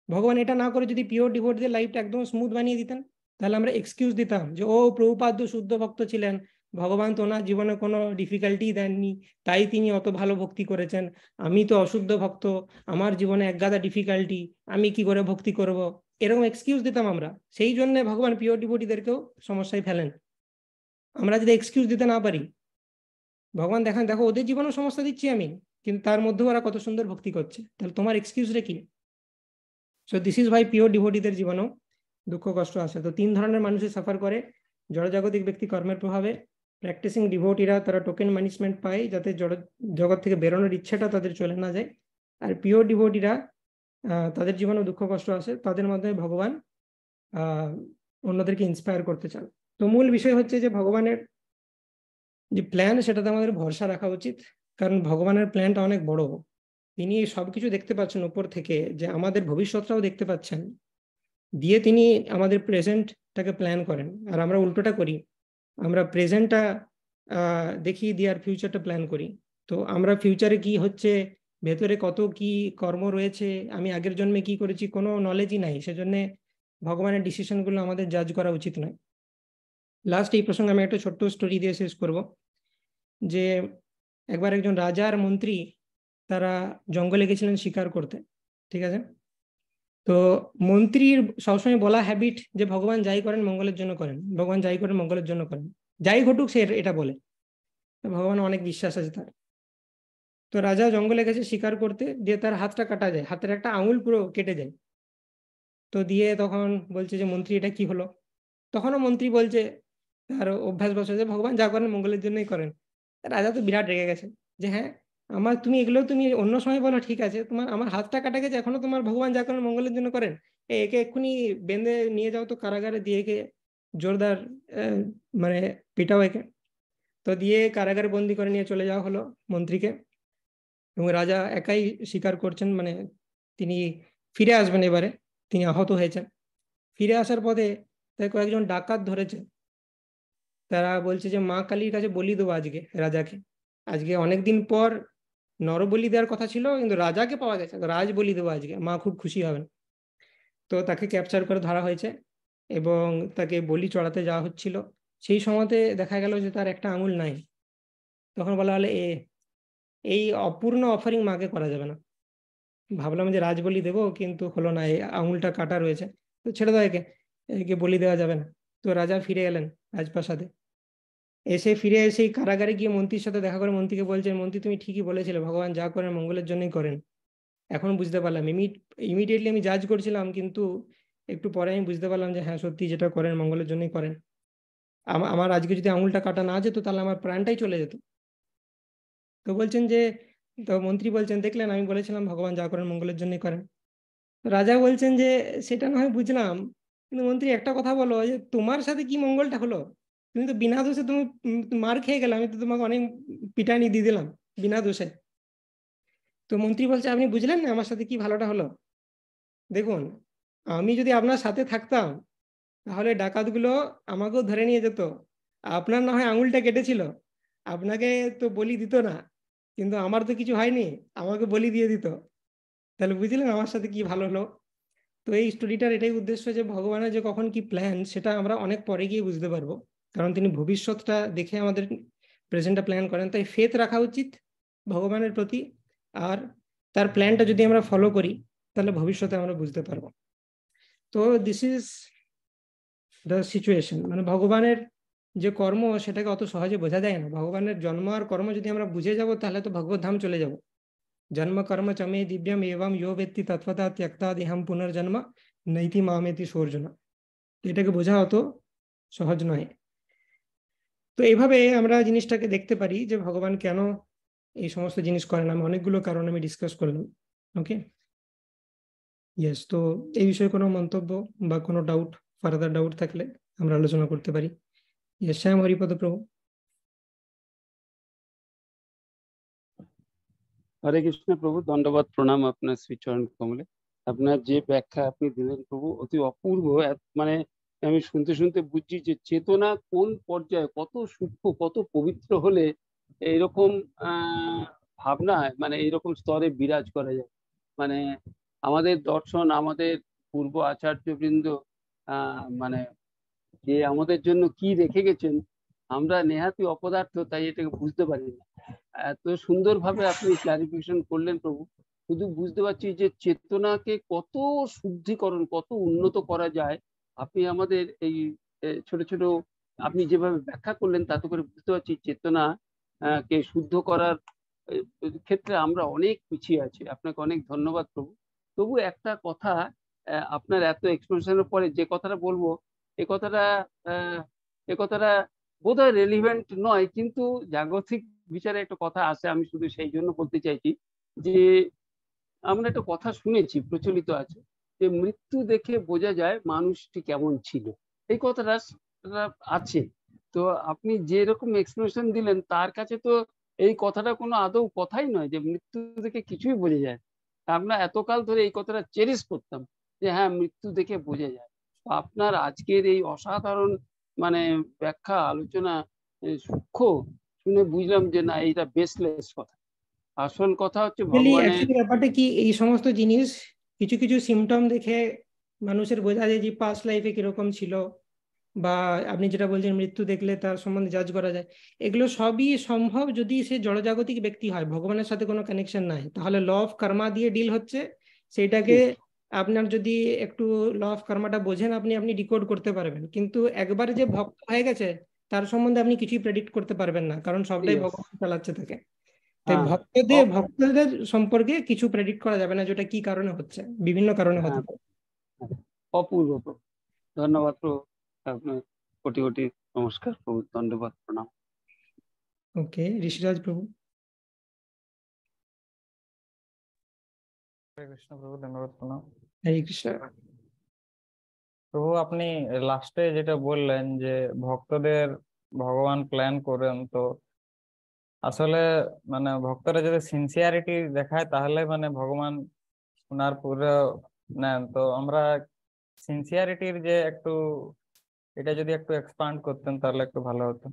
ভগবান এটা না করে যদি পিওর ডিভোটদের লাইফটা একদম স্মুথ বানিয়ে দিতেন, তাহলে আমরা এক্সকিউজ দিতাম যে ও প্রভুপাদ তো শুদ্ধ ভক্ত ছিলেন, ভগবান তো ওনার জীবনে কোনো ডিফিকাল্টি দেননি, তাই তিনি অত ভালো ভক্তি করেছেন। আমি তো অশুদ্ধ ভক্ত, আমার জীবনে একগাদা ডিফিকাল্টি, আমি কি করে ভক্তি করব, এরকম এক্সকিউজ দিতাম আমরা। সেই জন্য ভগবান পিওর ডিভোটিদেরকেও সমস্যায় ফেলেন। আমরা যদি এক্সকিউজ দিতে না পারি, ভগবান দেখান দেখো ওদের জীবনেও সমস্যা দিচ্ছি আমি, কিন্তু তার মধ্যেও ওরা কত সুন্দর ভক্তি করছে, তাহলে তোমার এক্সকিউজটা কি? সো দিস ইজ ভাই পিওর ডিভোটিদের জীবনেও দুঃখ কষ্ট আসে। তো 3 ধরনের মানুষই সাফার করে: জড়জাগতিক ব্যক্তি কর্মের প্রভাবে, প্র্যাকটিসিং ডিভোটিরা তারা টোকেন ম্যানেজমেন্ট পায় যাতে জগৎ থেকে বেরোনোর ইচ্ছাটা তাদের চলে না যায়, আর পিওর ডিভোটিরা তাদের জীবনে দুঃখ কষ্ট আসে, তাদের মাধ্যমে ভগবান অন্যদেরকে ইন্সপায়ার করতে চান। তো মূল বিষয় হচ্ছে যে ভগবানের যে প্ল্যান সেটাতে আমাদের ভরসা রাখা উচিত, কারণ ভগবানের প্ল্যানটা অনেক বড়। তিনি সবকিছু দেখতে পাচ্ছেন উপর থেকে, যে আমাদের ভবিষ্যৎটাও দেখতে পাচ্ছেন, দিয়ে তিনি আমাদের প্রেজেন্টটাকে প্ল্যান করেন। আর আমরা উল্টোটা করি, আমরা প্রেজেন্টটা দেখি দেওয়ার ফিউচারটা প্ল্যান করি। তো আমরা ফিউচারে কি হচ্ছে, ভেতরে কত কি কর্ম রয়েছে, আমি আগের জন্মে কি করেছি, কোনো নলেজই নাই, সেজন্য ভগবানের ডিসিশনগুলো আমাদের জাজ করা উচিত নয়। লাস্ট এই প্রসঙ্গে আমি একটা ছোট্ট স্টোরি দিয়ে শেষ করব, যে একবার একজন রাজা আর মন্ত্রী তারা জঙ্গলে গেছিলেন শিকার করতে, ঠিক আছে। তো মন্ত্রীর সবসময় বলা হ্যাবিট যে ভগবান যাই করেন মঙ্গলের জন্য করেন, ভগবান যাই করেন মঙ্গলের জন্য করেন, যাই ঘটুক সে এটা বলে। ভগবান অনেক বিশ্বাস আছে তার। তো রাজা জঙ্গলে গেছে শিকার করতে, দিয়ে তার হাতটা কাটা যায়, হাতের একটা আঙুল পুরো কেটে যায়। তো দিয়ে তখন বলছে যে মন্ত্রী এটা কি হলো, তখনও মন্ত্রী বলছে তার অভ্যাস বসে যে ভগবান যা করেন মঙ্গলের জন্যই করেন। রাজা তো বিরাট রেগে গেছে যে হ্যাঁ, আমার তুমি এগুলো তুমি অন্য সময় বলো ঠিক আছে, তোমার আমার হাতটা কাটা গেছে এখনো তোমার ভগবান যা করেন মঙ্গলের জন্য করেন, একে এক্ষুনি বেঁধে নিয়ে যাও তো কারাগারে, দিয়ে একে জোরদার মানে পিটাও একে। তো দিয়ে কারাগারে বন্দি করে নিয়ে চলে যাওয়া হলো মন্ত্রীকে, এবং রাজা একাই শিকার করছেন, মানে তিনি ফিরে আসবেন এবারে, তিনি আহত হয়েছেন। ফিরে আসার পথে তাই কয়েকজন ডাকাত ধরেছে, তারা বলছে যে মা কালীর কাছে বলি দেবো আজকে রাজাকে, আজকে অনেকদিন পর নরবলি দেওয়ার কথা ছিল কিন্তু রাজাকে পাওয়া গেছে, তো রাজ বলি দেবো আজকে, মা খুব খুশি হবেন। তো তাকে ক্যাপচার করে ধরা হয়েছে এবং তাকে বলি চড়াতে যাওয়া হচ্ছিল। সেই সময়তে দেখা গেল যে তার একটা আঙুল নাই। তখন বলা হলো এই অপূর্ণ অফারিং মাকে করা যাবে না। ভাবলাম যে রাজ বলি দেবো, কিন্তু হলো না, এই আঙুলটা কাটা রয়েছে, তো ছেড়ে দাও একে, একে বলি দেওয়া যাবে না। তো রাজা ফিরে এলেন রাজপ্রাসাদে, এসে ফিরে এসে কারাগারে গিয়ে মন্ত্রীর সাথে দেখা করে মন্ত্রীকে বলছেন, মন্ত্রী তুমি ঠিকই বলেছিলে, ভগবান যা করেন মঙ্গলের জন্যই করেন। এখন বুঝতে পারলাম, ইমিডিয়েটলি আমি জাজ করছিলাম, কিন্তু একটু পরে আমি বুঝতে পারলাম যে হ্যাঁ সত্যি যেটা করেন মঙ্গলের জন্যই করেন। আমার আজকে যদি আঙুলটা কাটা না যেত তাহলে আমার প্রাণটাই চলে যেত। তো বলছেন যে, তো মন্ত্রী বলছেন দেখলেন আমি বলেছিলাম ভগবান যা করেন মঙ্গলের জন্যই করেন। তো রাজা বলছেন যে সেটা না হয় বুঝলাম, কিন্তু মন্ত্রী একটা কথা বলো, যে তোমার সাথে কি মঙ্গলটা হলো, তুমি তো বিনা দোষে তুমি মার খেয়ে গেলে, আমি তো তোমাকে অনেক পিটানি দিয়ে দিলাম বিনা দোষে। তো মন্ত্রী বলছে আপনি বুঝলেন না আমার সাথে কি ভালোটা হলো, দেখুন আমি যদি আপনার সাথে থাকতাম তাহলে ডাকাতগুলো আমাকেও ধরে নিয়ে যেত, আপনার না হয় আঙুলটা কেটেছিল, আপনাকে তো বলি দিত না, কিন্তু আমার তো কিছু হয়নি, আমাকে বলি দিয়ে দিত। তাহলে বুঝলেন আমার সাথে কি ভালো হলো। তো এই স্টোরিটার এটাই উদ্দেশ্য যে ভগবানের যে কখন কি প্ল্যান সেটা আমরা অনেক পরে গিয়ে বুঝতে পারবো, কারণ তিনি ভবিষ্যৎটা দেখে আমাদের প্রেজেন্টটা প্ল্যান করেন। তাই ফেথ রাখা উচিত ভগবানের প্রতি, আর তার প্ল্যানটা যদি আমরা ফলো করি তাহলে ভবিষ্যতে আমরা বুঝতে পারবো। তো দিস ইজ দ্য সিচুয়েশন, মানে ভগবানের যে কর্ম সেটাকে অত সহজে বোঝা যায় না। ভগবানের জন্ম আর কর্ম যদি আমরা বুঝে যাব তাহলে তো ভগবত ধাম চলে যাব। জন্ম কর্ম চমে দিব্যম এবং ইয়ো বেত্তি তৎপতা ত্যক্তা দেহম পুনর্জন্ম নৈতি মামেতি সর্জনা, এটাকে বোঝা অত সহজ নয়। তো এইভাবে আমরা জিনিসটাকে দেখতে পারি যে ভগবান কেন এই সমস্ত জিনিস করেন। আমি অনেকগুলো কারণ আমি ডিসকাস করলাম। ওকে, ইয়েস। তো এই বিষয়ে কোনো মন্তব্য বা কোনো ডাউট, ফার্দার ডাউট থাকলে আমরা আলোচনা করতে পারি। ইয়েস, শ্যাম হরিপদ প্রভু। হরে কৃষ্ণ প্রভু, দণ্ডবত প্রণাম আপনার শ্রীচরণ কমলে। আপনার যে ব্যাখ্যা আপনি দিলেন প্রভু অতি অপূর্ব। মানে আমি শুনতে শুনতে বুঝছি যে চেতনা কোন পর্যায়ে, কত সূক্ষ্ম, কত পবিত্র হলে এইরকম ভাবনা, মানে এইরকম স্তরে বিরাজ করা যায়। মানে আমাদের দর্শন, আমাদের পূর্ব আচার্যবৃন্দ মানে যে আমাদের জন্য কি রেখে গেছেন, আমরা নেহাতি অপদার্থ, তাই এটাকে বুঝতে পারি না। এত সুন্দরভাবে আপনি ক্লারিফিকেশন করলেন প্রভু, শুধু বুঝতে পারছি যে চেতনাকে কত শুদ্ধিকরণ, কত উন্নত করা যায়। আপনি আমাদের এই ছোট ছোট আপনি যেভাবে ব্যাখ্যা করলেন তাতে করে বুঝতে পারছি চেতনা কে শুদ্ধ করার ক্ষেত্রে আমরা অনেক পিছিয়ে আছি। আপনাকে অনেক ধন্যবাদ প্রভু। তবু একটা কথা, আপনার এত এক্সপ্লেনেশনের পরে যে কথাটা বলবো, এ কথাটা এ কথাটা বোধহয় রেলিভেন্ট নয়, কিন্তু জাগতিক বিচারে একটা কথা আছে, আমি শুধু সেই জন্য বলতে চাইছি যে আমরা একটা কথা শুনেছি, প্রচলিত আছে যে মৃত্যু দেখে বোঝা যায় মানুষটি কেমন ছিল। এই কথাটা আছে। তো আপনি যেরকম এক্সপ্লেনেশন দিলেন তার কাছে তো এই কথাটা কোনো আদৌ কথাই নয় যে মৃত্যু দেখে কিছুই বোঝা যায়। আমরা এতকাল ধরে এই কথাটা চেরিশ করতাম যে হ্যাঁ মৃত্যু দেখে বোঝা যায়। আপনার আজকের এই অসাধারণ মানে ব্যাখ্যা, আলোচনা, সূক্ষ্ম শুনে বুঝলাম যে না এইটা বেসলেস কথা। আসল কথা হচ্ছে ভগবানের। অ্যাকচুয়ালি ব্যাপারটা কি, এই সমস্ত জিনিস কিছু কিছু সিমটম দেখে মানুষের বোঝা যায় যে পাস্ট লাইফে কিরকম ছিল, বা আপনি যেটা বলছেন মৃত্যু দেখলে তার সম্বন্ধে জাজ করা যায়। এগুলো সবই সম্ভব যদি সে জড়জাগতিক ব্যক্তি হয়, ভগবানের সাথে কোনো কানেকশন নাই, তাহলে ল অফ কর্মা দিয়ে ডিল হচ্ছে সেইটাকে। ঠিক। আপনার যদি একটু ল অফ কর্মাটা বোঝেন, আপনি আপনি ডিকোড করতে পারবেন, কিন্তু একবার যে ভক্ত হয়ে গেছে তার সম্বন্ধে আপনি কিছুই প্রেডিক্ট করতে পারবেন না, কারণ সবটাই Yes. ভগবান চালাচ্ছে থাকে। তাই হ্যাঁ। ভক্তদের সম্পর্কে কিছু প্রেডিক্ট করা যাবে না, যেটা কি কারণে হচ্ছে, বিভিন্ন কারণে হতে হ্যাঁ, পারে। অপূর্ব প্রভু। ধন্যবাদ প্রভু। আপনার কোটি কোটি নমস্কার প্রভু, দণ্ডবাদ প্রণাম। ওকে, ঋষিরাজ প্রভু। হরে কৃষ্ণ প্রভু, ধন্যবাদ প্রণাম। হরে কৃষ্ণ। প্রভু, আপনি লাস্টে যেটা বললেন যে ভক্তদের ভগবান প্ল্যান করেন, তো আসলে মানে ভক্তরা যদি সিনসিয়ারিটি দেখায় তাহলে মানে ভগবান ওনার পুরো নেন। তো আমরা সিনসিয়ারিটির যে একটু এটা যদি একটু এক্সপান্ড করতেন তাহলে একটু ভালো হতো।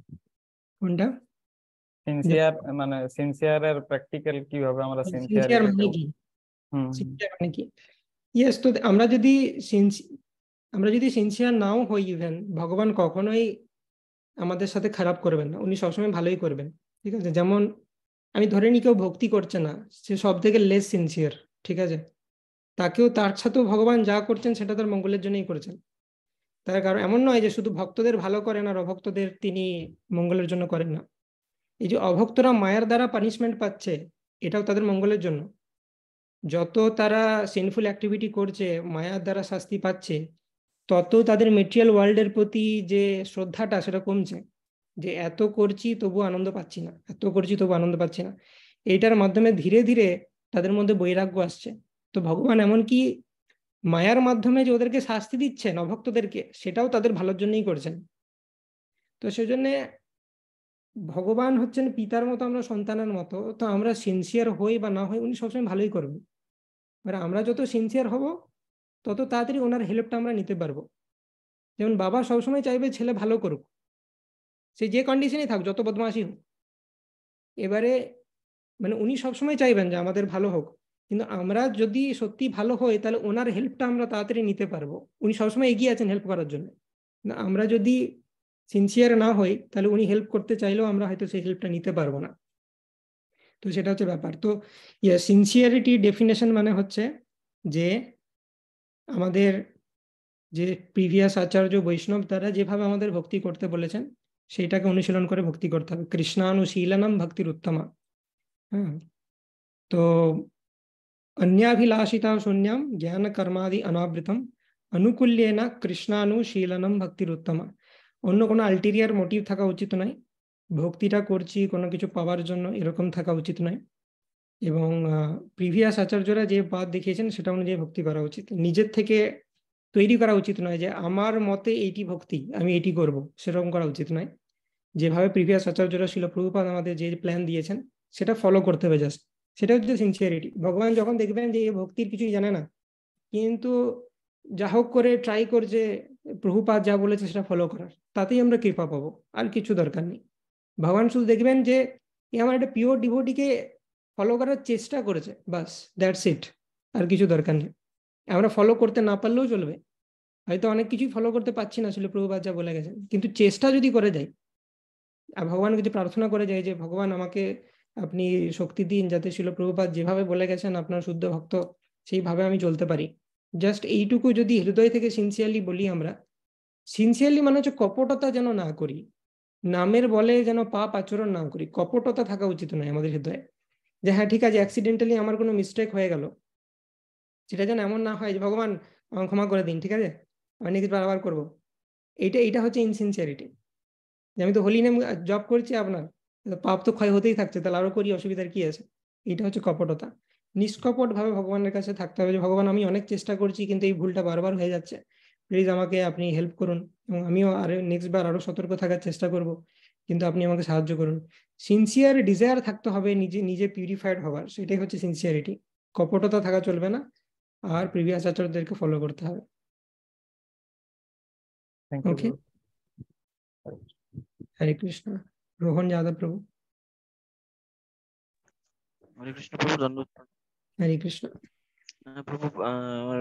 কোনটা? সিনসিয়ার মানে সিনসিয়ারের প্র্যাকটিক্যাল কিভাবে আমরা সিনসিয়ার সিনসিয়ারিটিতে। মানে কি? হুম। সিনসিয়ার মানে কি? ইয়েস, তো আমরা যদি সিনসিয়ার নাও হই ইভেন, ভগবান কখনোই আমাদের সাথে খারাপ করবেন না, উনি সবসময় ভালোই করবেন। ঠিক আছে, যেমন আমি ধরে নি কেউ ভক্তি করছে না, সে সব থেকে লেস সিনসিয়ার, ঠিক আছে, তাকেও তার সাথেও ভগবান যা করছেন সেটা তার মঙ্গলের জন্যই করছেন। তার কারণ এমন নয় যে শুধু ভক্তদের ভালো করেন আর অভক্তদের তিনি মঙ্গলের জন্য করেন না। এই যে অভক্তরা মায়ের দ্বারা পানিশমেন্ট পাচ্ছে, এটাও তাদের মঙ্গলের জন্য। যত তারা সিনফুল অ্যাক্টিভিটি করছে, মায়ার দ্বারা শাস্তি পাচ্ছে, তত তাদের মেটেরিয়াল ওয়ার্ল্ডের প্রতি যে শ্রদ্ধাটা সেটা কমছে, যে এত করছি তবু আনন্দ পাচ্ছি না, এত করছি তবু আনন্দ পাচ্ছি না। এইটার মাধ্যমে ধীরে ধীরে তাদের মধ্যে বৈরাগ্য আসছে। তো ভগবান এমনকি মায়ার মাধ্যমে যে ওদেরকে শাস্তি দিচ্ছেন অভক্তদেরকে, সেটাও তাদের ভালোর জন্যই করছেন। তো সেজন্য ভগবান হচ্ছেন পিতার মতো, আমরা সন্তানের মতো, তো আমরা সিনসিয়ার হই বা না হই উনি সবসময় ভালোই করবেন। এবার আমরা যত সিনসিয়ার হব তত তাড়াতাড়ি ওনার হেল্পটা আমরা নিতে পারবো। যেমন বাবা সবসময় চাইবে ছেলে ভালো করুক, সে যে কন্ডিশনে থাক, যত বদমাশি হোক। এবারে মানে উনি সবসময় চাইবেন যে আমাদের ভালো হোক, কিন্তু আমরা যদি সত্যি ভালো হই তাহলে ওনার হেল্পটা আমরা তাড়াতাড়ি নিতে পারবো। উনি সবসময় এগিয়ে আছেন হেল্প করার জন্য। না, আমরা যদি সিনসিয়ার না হই তাহলে উনি হেল্প করতে চাইলেও আমরা হয়তো সেই হেল্পটা নিতে পারবো না। তো সেটা হচ্ছে ব্যাপার। তো সিনসিয়ারিটি ডেফিনেশন মানে হচ্ছে যে আমাদের যে প্রিভিয়াস আচার্য বৈষ্ণব তারা যেভাবে আমাদের ভক্তি করতে বলেছেন সেইটাকে অনুশীলন করে ভক্তি করতে হবে। কৃষ্ণানুশীলনম ভক্তির উত্তমা। হ্যাঁ, তো अन्याभिलाषिता शून्यम ज्ञान कर्मादि अनावृतम अनुकूल्येन কৃষ্ণানুশীলনম ভক্তির উত্তমা। অন্য কোনো আলটেরিয়ার মোটিভ থাকা উচিত নয়, ভক্তিটা করছি কোনো কিছু পাওয়ার জন্য এরকম থাকা উচিত নয়। এবং প্রিভিয়াস আচার্যরা যে পথ দেখিয়েছেন সেটা অনুযায়ী ভক্তি করা উচিত। নিজের থেকে তৈরি করা উচিত নয় যে আমার মতে এইটি ভক্তি আমি এটি করব, সেরকম করা উচিত নয়। যেভাবে প্রিভিয়াস আচার্যরা ছিল, প্রভুপাদ আমাদের যে প্ল্যান দিয়েছেন সেটা ফলো করতে হবে জাস্ট। সেটা হচ্ছে সিনসিয়ারিটি। ভগবান যখন দেখবেন যে এই ভক্তির কিছুই জানে না, কিন্তু যা হোক করে ট্রাই করছে প্রভুপাদ যা বলেছে সেটা ফলো করার, তাতেই আমরা কৃপা পাবো, আর কিছু দরকার নেই। ভগবান শুধু দেখবেন যে এ আমার একটা পিওর ডিভোটিকে ফলো করার চেষ্টা করেছে, বাস, দ্যাটস ইট, আর কিছু দরকার নেই। আমরা ফলো করতে না পারলেও চলবে, হয়তো অনেক কিছুই ফলো করতে পারছি না আসলে প্রভুপাদ যা বলে গেছেন, কিন্তু চেষ্টা যদি করে যাই আর ভগবানকে যদি প্রার্থনা করে যায় যে ভগবান আমাকে আপনি শক্তি দিন যাতে ছিল প্রভুপাদ যেভাবে বলে গেছেন আপনার শুদ্ধ ভক্ত সেইভাবে আমি চলতে পারি, জাস্ট এইটুকু যদি হৃদয় থেকে সিনসিয়ারলি বলি আমরা। সিনসিয়ারলি মানে হচ্ছে কপটতা যেন না করি, নামের বলে যেন পাপ আচরণ না করি, কপটতা থাকা উচিত নয় আমাদের হৃদয়ে। যে হ্যাঁ ঠিক আছে, অ্যাক্সিডেন্টালি আমার কোনো মিস্টেক হয়ে গেল, সেটা যেন এমন না হয় যে ভগবান আমাকে ক্ষমা করে দিন, ঠিক আছে আমি নেক্সট বার আবার করবো। এইটা হচ্ছে ইনসিনসিয়ারিটি। যে আমি তো হোলি নেম জব করছি আপনার, পাপ তো ক্ষয় হতেই থাকছে, তাহলে আরো করি, অসুবিধার কি আছে? এটা হচ্ছে কপটতা। নিষ্কপট ভাবে ভগবানের কাছে থাকতে হবে যে ভগবান আমি অনেক চেষ্টা করছি কিন্তু এই ভুলটা বারবার হয়ে যাচ্ছে, প্লিজ আমাকে আপনি হেল্প করুন, এবং আমিও আরো নেক্সট বার আরো সতর্ক থাকার চেষ্টা করব, কিন্তু আপনি আমাকে সাহায্য করুন। সিনসিয়ার ডিজায়ার থাকতে হবে নিজে নিজে পিউরিফাইড হওয়ার, সেটাই হচ্ছে সিনসিয়ারিটি। কপটতা থাকা চলবে না, আর প্রিভিয়াস আচার্যদেরকে ফলো করতে হবে। Thank okay, you. Hare Krishna. Rohan Yadav Prabhu. Hare Krishna প্রভু, ধন্যবাদ। হরে কৃষ্ণ। প্রভু আমার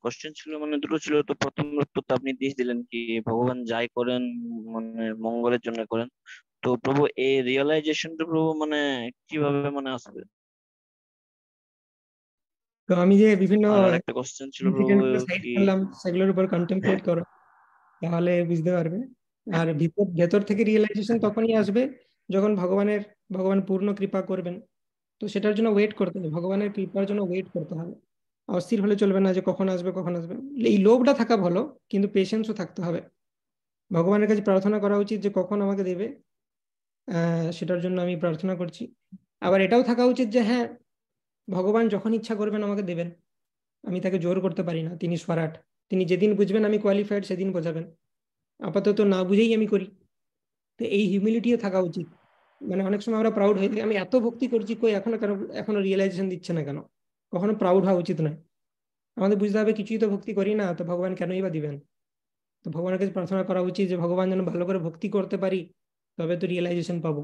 কোশ্চেন ছিল, মানে দুটো ছিল। তো প্রথম উত্তর তো আপনি দিয়ে দিলেন কি ভগবান যাই করেন মানে মঙ্গলের জন্য করেন। তো প্রভু এই রিয়েলাইজেশনটা প্রভু মানে কিভাবে মানে আসবে? তো আমি যে বিভিন্ন আর একটা কোশ্চেন ছিল প্রভু সাইড কি, করলাম, সেগুলোর উপর কন্টেমপ্লেট করো, তাহলে বুঝতে পারবে। আর ভেতর থেকে রিয়েলাইজেশন তখনই আসবে যখন ভগবান পূর্ণ কৃপা করবেন। তো সেটার জন্য ওয়েট করতে হবে, ভগবানের কৃপার জন্য ওয়েট করতে হবে। অস্থির হলে চলবে না যে কখন আসবে কখন আসবে। এই লোভটা থাকা ভালো, কিন্তু পেশেন্সও থাকতে হবে। ভগবানের কাছে প্রার্থনা করা উচিত যে কখন আমাকে দেবে, সেটার জন্য আমি প্রার্থনা করছি। আবার এটাও থাকা উচিত যে হ্যাঁ, ভগবান যখন ইচ্ছা করবেন আমাকে দেবেন, আমি তাকে জোর করতে পারি না। তিনি স্বরাট, তিনি যেদিন বুঝবেন আমি কোয়ালিফাইড সেদিন বোঝাবেন। আপাতত না বুঝেই আমি করি। তো এই হিউমিলিটিও থাকা উচিত। মানে অনেক সময় আমরা প্রাউড হয়ে যাই, আমি এত ভক্তি করছি, কই এখনো রিয়েলাইজেশন দিচ্ছে না কেন। কখনো প্রাউড হওয়া উচিত নয়। আমাদের বুঝতে হবে কিছুই তো ভক্তি করি না, তো ভগবান কেনই বা দিবেন। তো ভগবানের কাছে প্রার্থনা করা উচিত যে ভগবান যেন ভালো করে ভক্তি করতে পারি, তবে তো রিয়েলাইজেশন পাবো।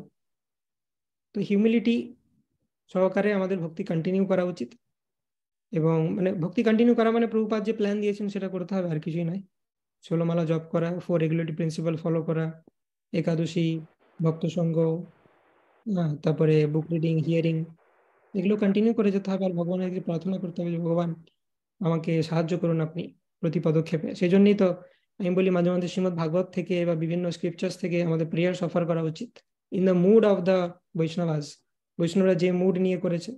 তো হিউমিলিটি সহকারে আমাদের ভক্তি কন্টিনিউ করা উচিত। এবং মানে ভক্তি কন্টিনিউ করা মানে প্রভুপাদ যে প্ল্যান দিয়েছেন সেটা করতে হবে, আর কিছুই নয়। 16 মালা জপ করা, 4 রেগুলেটরি প্রিন্সিপাল ফলো করা, একাদশী, ভক্ত সঙ্গ, তারপরে বুক রিডিং, হিয়ারিং, এগুলো কন্টিনিউ করে যেতে হবে। আর ভগবানের কাছে প্রার্থনা করতে হবে যে ভগবান আমাকে সাহায্য করুন আপনি প্রতি পদক্ষেপে। সেই জন্যই তো আমি বলি মাঝে মাঝে শ্রীমদ ভাগবত থেকে বা বিভিন্ন স্ক্রিপচার্স থেকে আমাদের প্রেয়ার অফার করা উচিত in the mood of the Vaishnavas. বৈষ্ণবরা যে মুড নিয়ে করেছে,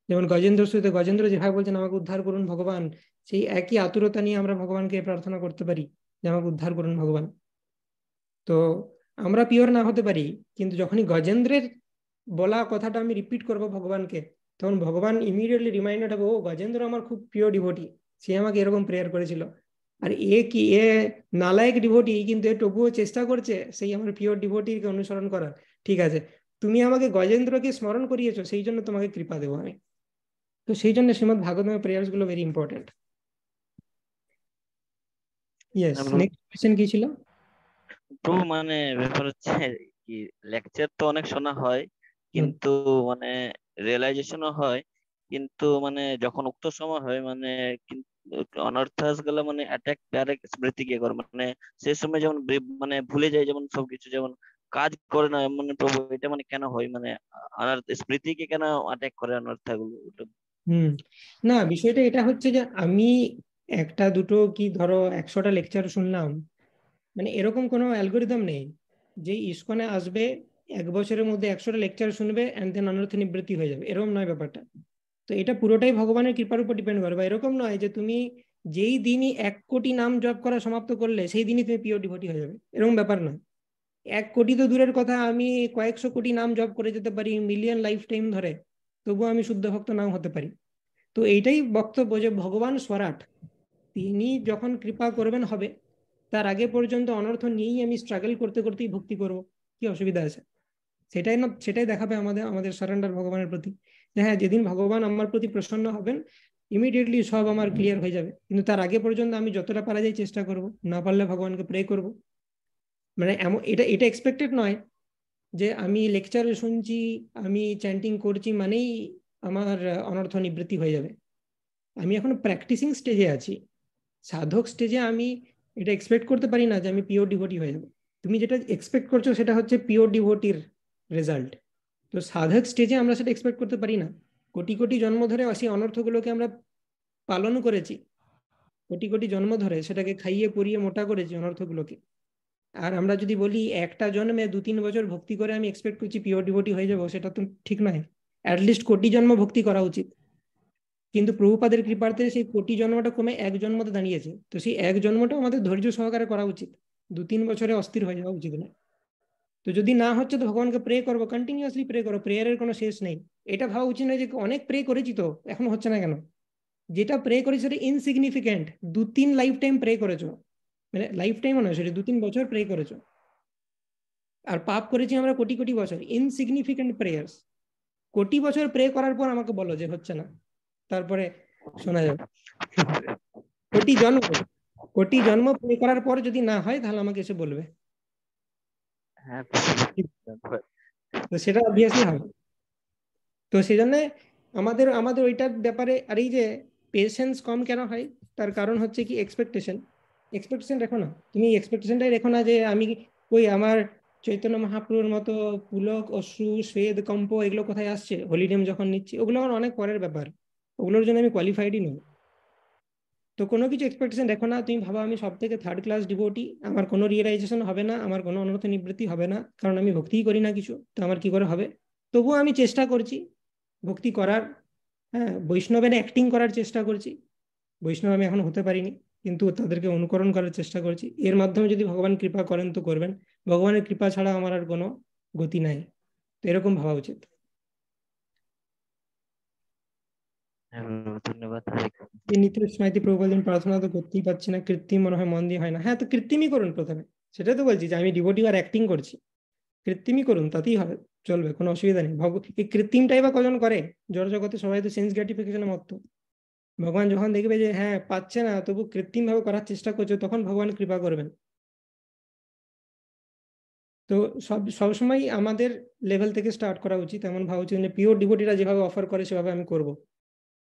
যেমন গজেন্দ্র সুতে গজেন্দ্র যেভাবে বলছেন আমাকে উদ্ধার করুন ভগবান, সেই একই আতুরতা নিয়ে আমরা ভগবানকে প্রার্থনা করতে পারি যে আমাকে উদ্ধার করুন ভগবান। তো আমরা পিওর না হতে পারি, কিন্তু যখনই গজেন্দ্রের বলা কথাটা আমি রিপিট করব ভগবানকে, তখন ভগবান ইমিডিয়েটলি রিমাইন্ডেড হবে, ও গজেন্দ্র আমার খুব প্রিয় ডিভোটি, সে আমাকে এরকম প্রেয়ার করেছিল। আর এ নালায়ক ডিভোটি, কিন্তু এ তবুও চেষ্টা করছে সেই আমার পিওর ডিভোটিকে অনুসরণ করার। ঠিক আছে, তুমি আমাকে গজেন্দ্রকে স্মরণ করিয়েছো, সেই জন্য তোমাকে কৃপা দেবো আমি। তো সেই জন্য শ্রীমদ ভাগবতের প্রেয়ার্স গুলো very important. Yes, next question কি ছিল? প্রভু মানে ব্যাপার হচ্ছে কি, লেকচার তো অনেক শোনা হয়, কিন্তু মানে রিয়েলাইজেশনও হয়, কিন্তু মানে যখন উক্ত সময় হয় মানে অনর্থাস গুলো মানে অ্যাটাক ডাইরেক্ট স্মৃতি কে করে, মানে সেই সময় যেমন মানে ভুলে যায়, যেমন সবকিছু যেমন কাজ করে না। মানে প্রভু এটা মানে কেন হয়, মানে অনর্থ স্মৃতিকে কেন অ্যাটাক করে অনর্থা গুলো? না, বিষয়টা এটা হচ্ছে যে আমি একটা দুটো কি ধরো 100টা লেকচার শুনলাম, মানে এরকম কোনো অ্যালগোরিদম নেই যে ইসকনে আসবে 1 বছরের মধ্যে 100টা লেকচার শুনবে অ্যান্ড দেন অনর্থ নিবৃত্তি হয়ে যাবে, এরকম নয় ব্যাপারটা। তো এটা পুরোটাই ভগবানের কৃপার উপর ডিপেন্ড করে। বা এরকম নয় যে তুমি যেই দিনই 1 কোটি নাম জপ করা সমাপ্ত করলে সেই দিনই তুমি পিওর ডিভোটি হয়ে যাবে, এরকম ব্যাপার নয়। 1 কোটি তো দূরের কথা, আমি কয়েকশো কোটি নাম জপ করে যেতে পারি মিলিয়ন লাইফ টাইম ধরে, তবুও আমি শুদ্ধ ভক্ত নাও হতে পারি। তো এইটাই বক্তব্য যে ভগবান স্বরাট, তিনি যখন কৃপা করবেন হবে, তার আগে পর্যন্ত অনর্থ নিয়েই আমি স্ট্রাগল করতে করতেই ভক্তি করব, কি অসুবিধা আছে? সেটাই দেখাবে আমাদের সারেন্ডার ভগবানের প্রতি। যে হ্যাঁ, যেদিন ভগবান আমার প্রতি প্রসন্ন হবেন ইমিডিয়েটলি সব আমার ক্লিয়ার হয়ে যাবে, কিন্তু তার আগে পর্যন্ত আমি যতটা পারা যায় চেষ্টা করব, না পারলে ভগবানকে প্রে করব। মানে এমন এটা এটা এক্সপেক্টেড নয় যে আমি লেকচারে শুনছি, আমি চ্যান্টিং করছি মানেই আমার অনর্থ নিবৃত্তি হয়ে যাবে। আমি এখন প্র্যাকটিসিং স্টেজে আছি, সাধক স্টেজে আমি এটা এক্সপেক্ট করতে পারি না যে আমি পিওর ডিভোটি হয়ে যাবো। তুমি যেটা এক্সপেক্ট করছো সেটা হচ্ছে পিওর ডিভোটির রেজাল্ট। তো সাধক স্টেজে আমরা সেটা এক্সপেক্ট করতে পারি না। কোটি কোটি জন্ম ধরে সেই অনর্থগুলোকে আমরা পালন করেছি, কোটি কোটি জন্ম ধরে সেটাকে খাইয়ে পরিয়ে মোটা করেছি অনর্থগুলোকে। আর আমরা যদি বলি একটা জন্মে 2-3 বছর ভক্তি করে আমি এক্সপেক্ট করছি পিওর ডিভোটি হয়ে যাবো, সেটা তো ঠিক নয়। অ্যাটলিস্ট কোটি জন্ম ভক্তি করা উচিত। কিন্তু প্রভুপাদের কৃপাতে সেই কোটি জন্মটা কমে 1 জন্মতে দাঁড়িয়েছে। তো সেই 1 জন্মটাও আমাদের ধৈর্য সহকারে করা উচিত, 2-3 বছরে অস্থির হয়ে যাওয়া উচিত না। তো যদি না হচ্ছে তো ভগবানকে প্রে করবো, কন্টিনিউয়াসলি প্রে করো, প্রেয়ারের কোনো শেষ নেই। এটা ভাবা উচিত নয় যে অনেক প্রে করেছি তো এখন হচ্ছে না কেন। যেটা প্রে করেছি সেটা ইনসিগনিফিকেন্ট, 2-3 লাইফ টাইম প্রে করেছো, মানে লাইফ টাইমও নয়, সেটা 2-3 বছর প্রে করেছো। আর পাপ করেছি আমরা কোটি কোটি বছর, ইনসিগনিফিকেন্ট প্রেয়ার্স। কোটি বছর প্রে করার পর আমাকে বলো যে হচ্ছে না, তারপরে শোনা যাবে। কোটি জন্ম প্রে করার পর যদি না হয় তাহলে আমাকে এসে বলবে। হ্যাঁ তো সেটা অবভিয়াসলি হবে। তো সেই জন্য আমাদের আমাদের ওইটার ব্যাপারে, আর এই যে পেশেন্স কম কেন হয়, তার কারণ হচ্ছে কি এক্সপেকটেশন। এক্সপেকটেশন রেখো না, তুমি এক্সপেকটেশনটাই রেখো না যে আমি ওই আমার চৈতন্য মহাপ্রভুর মতো পুলক অশ্রু শ্বেদ কম্প এগুলো কোথায় আসছে হলিডেম যখন নিচ্ছি, ওগুলো আমার অনেক পরের ব্যাপার, ওগুলোর জন্য আমি কোয়ালিফাইডই নই। তো কোনো কিছু এক্সপেকটেশন দেখো না, তুমি ভাবো আমি সব থেকে থার্ড ক্লাস ডিভোটি, আমার কোনো রিয়েলাইজেশন হবে না, আমার কোনো অনুরত নিবৃত্তি হবে না, কারণ আমি ভক্তিই করি না কিছু, তো আমার কি করে হবে? তবুও আমি চেষ্টা করছি ভক্তি করার, হ্যাঁ বৈষ্ণবের অ্যাক্টিং করার চেষ্টা করছি। বৈষ্ণব আমি এখন হতে পারিনি, কিন্তু তাদেরকে অনুকরণ করার চেষ্টা করছি। এর মাধ্যমে যদি ভগবান কৃপা করেন তো করবেন, ভগবানের কৃপা ছাড়া আমার আর কোনো গতি নাই। তো এরকম ভাবা উচিত। ধন্যবাদ। এই নিত্য স্মাইতি প্রভু বলছেন প্রার্থনা তো করতেই পারছি না, কৃত্রিম মনে হয় মন দিয়ে হয় না। হ্যাঁ, তো কৃত্রিমই করুন প্রথমে, সেটাই তো বলছি যে আমি ডিভোটি আর অ্যাক্টিং করছি, কৃত্রিমই করুন, তাতেই হবে, চলবে, কোনো অসুবিধা নেই। এই কৃত্রিমটাই বা কজন করে? জড় জগতে সবাই তো সেন্স গ্র্যাটিফিকেশনে মত্ত। ভগবান যখন দেখবে যে হ্যাঁ পাচ্ছে না, তবু কৃত্রিম ভাবে করার চেষ্টা করছে, তখন ভগবান কৃপা করবেন। তো সবসময় আমাদের লেভেল থেকে স্টার্ট করা উচিত, এমন ভাবা উচিত যে পিওর ডিভোটিরা যেভাবে অফার করে সেভাবে আমি করব।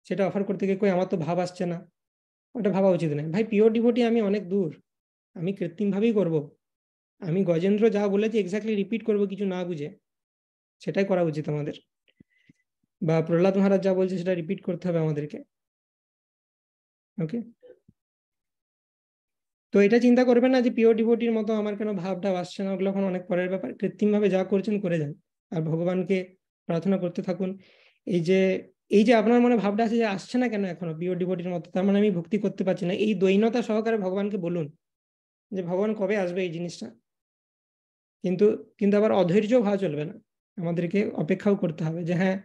সেটা অফার করতে গিয়ে কই আমার তো ভাব আসছে না, ওটা ভাবা উচিত নয়। ভাই পিওর ডিভোটি আমি অনেক দূর, আমি কৃত্রিম ভাবেই করব। আমি গজেন্দ্র যা বলেছি এক্স্যাক্টলি রিপিট করব কিছু না বুঝে, সেটাই করা উচিত আমাদের। বা প্রহ্লাদ মহারাজ যা বলছে সেটা রিপিট করতে হবে আমাদেরকে। ওকে, তো এটা চিন্তা করবেন না যে পিওর ডিভোটির মতো আমার কেন ভাবটা আসছে না, ওগুলো এখন অনেক পরের ব্যাপার। কৃত্রিম ভাবে যা করছেন করে যান, আর ভগবানকে প্রার্থনা করতে থাকুন। এই যে এই যে আপনার মনে ভাবটা আছে যে আসছে না কেন এখনো পিওর ডিভোটির মতো, তার মানে আমি ভক্তি করতে পারছি না, এই দৈন্যতা সহকারে ভগবানকে বলুন যে ভগবান কবে আসবে এই জিনিসটা। কিন্তু কিন্তু আবার অধৈর্য ভাবা চলবে না, আমাদেরকে অপেক্ষাও করতে হবে যে হ্যাঁ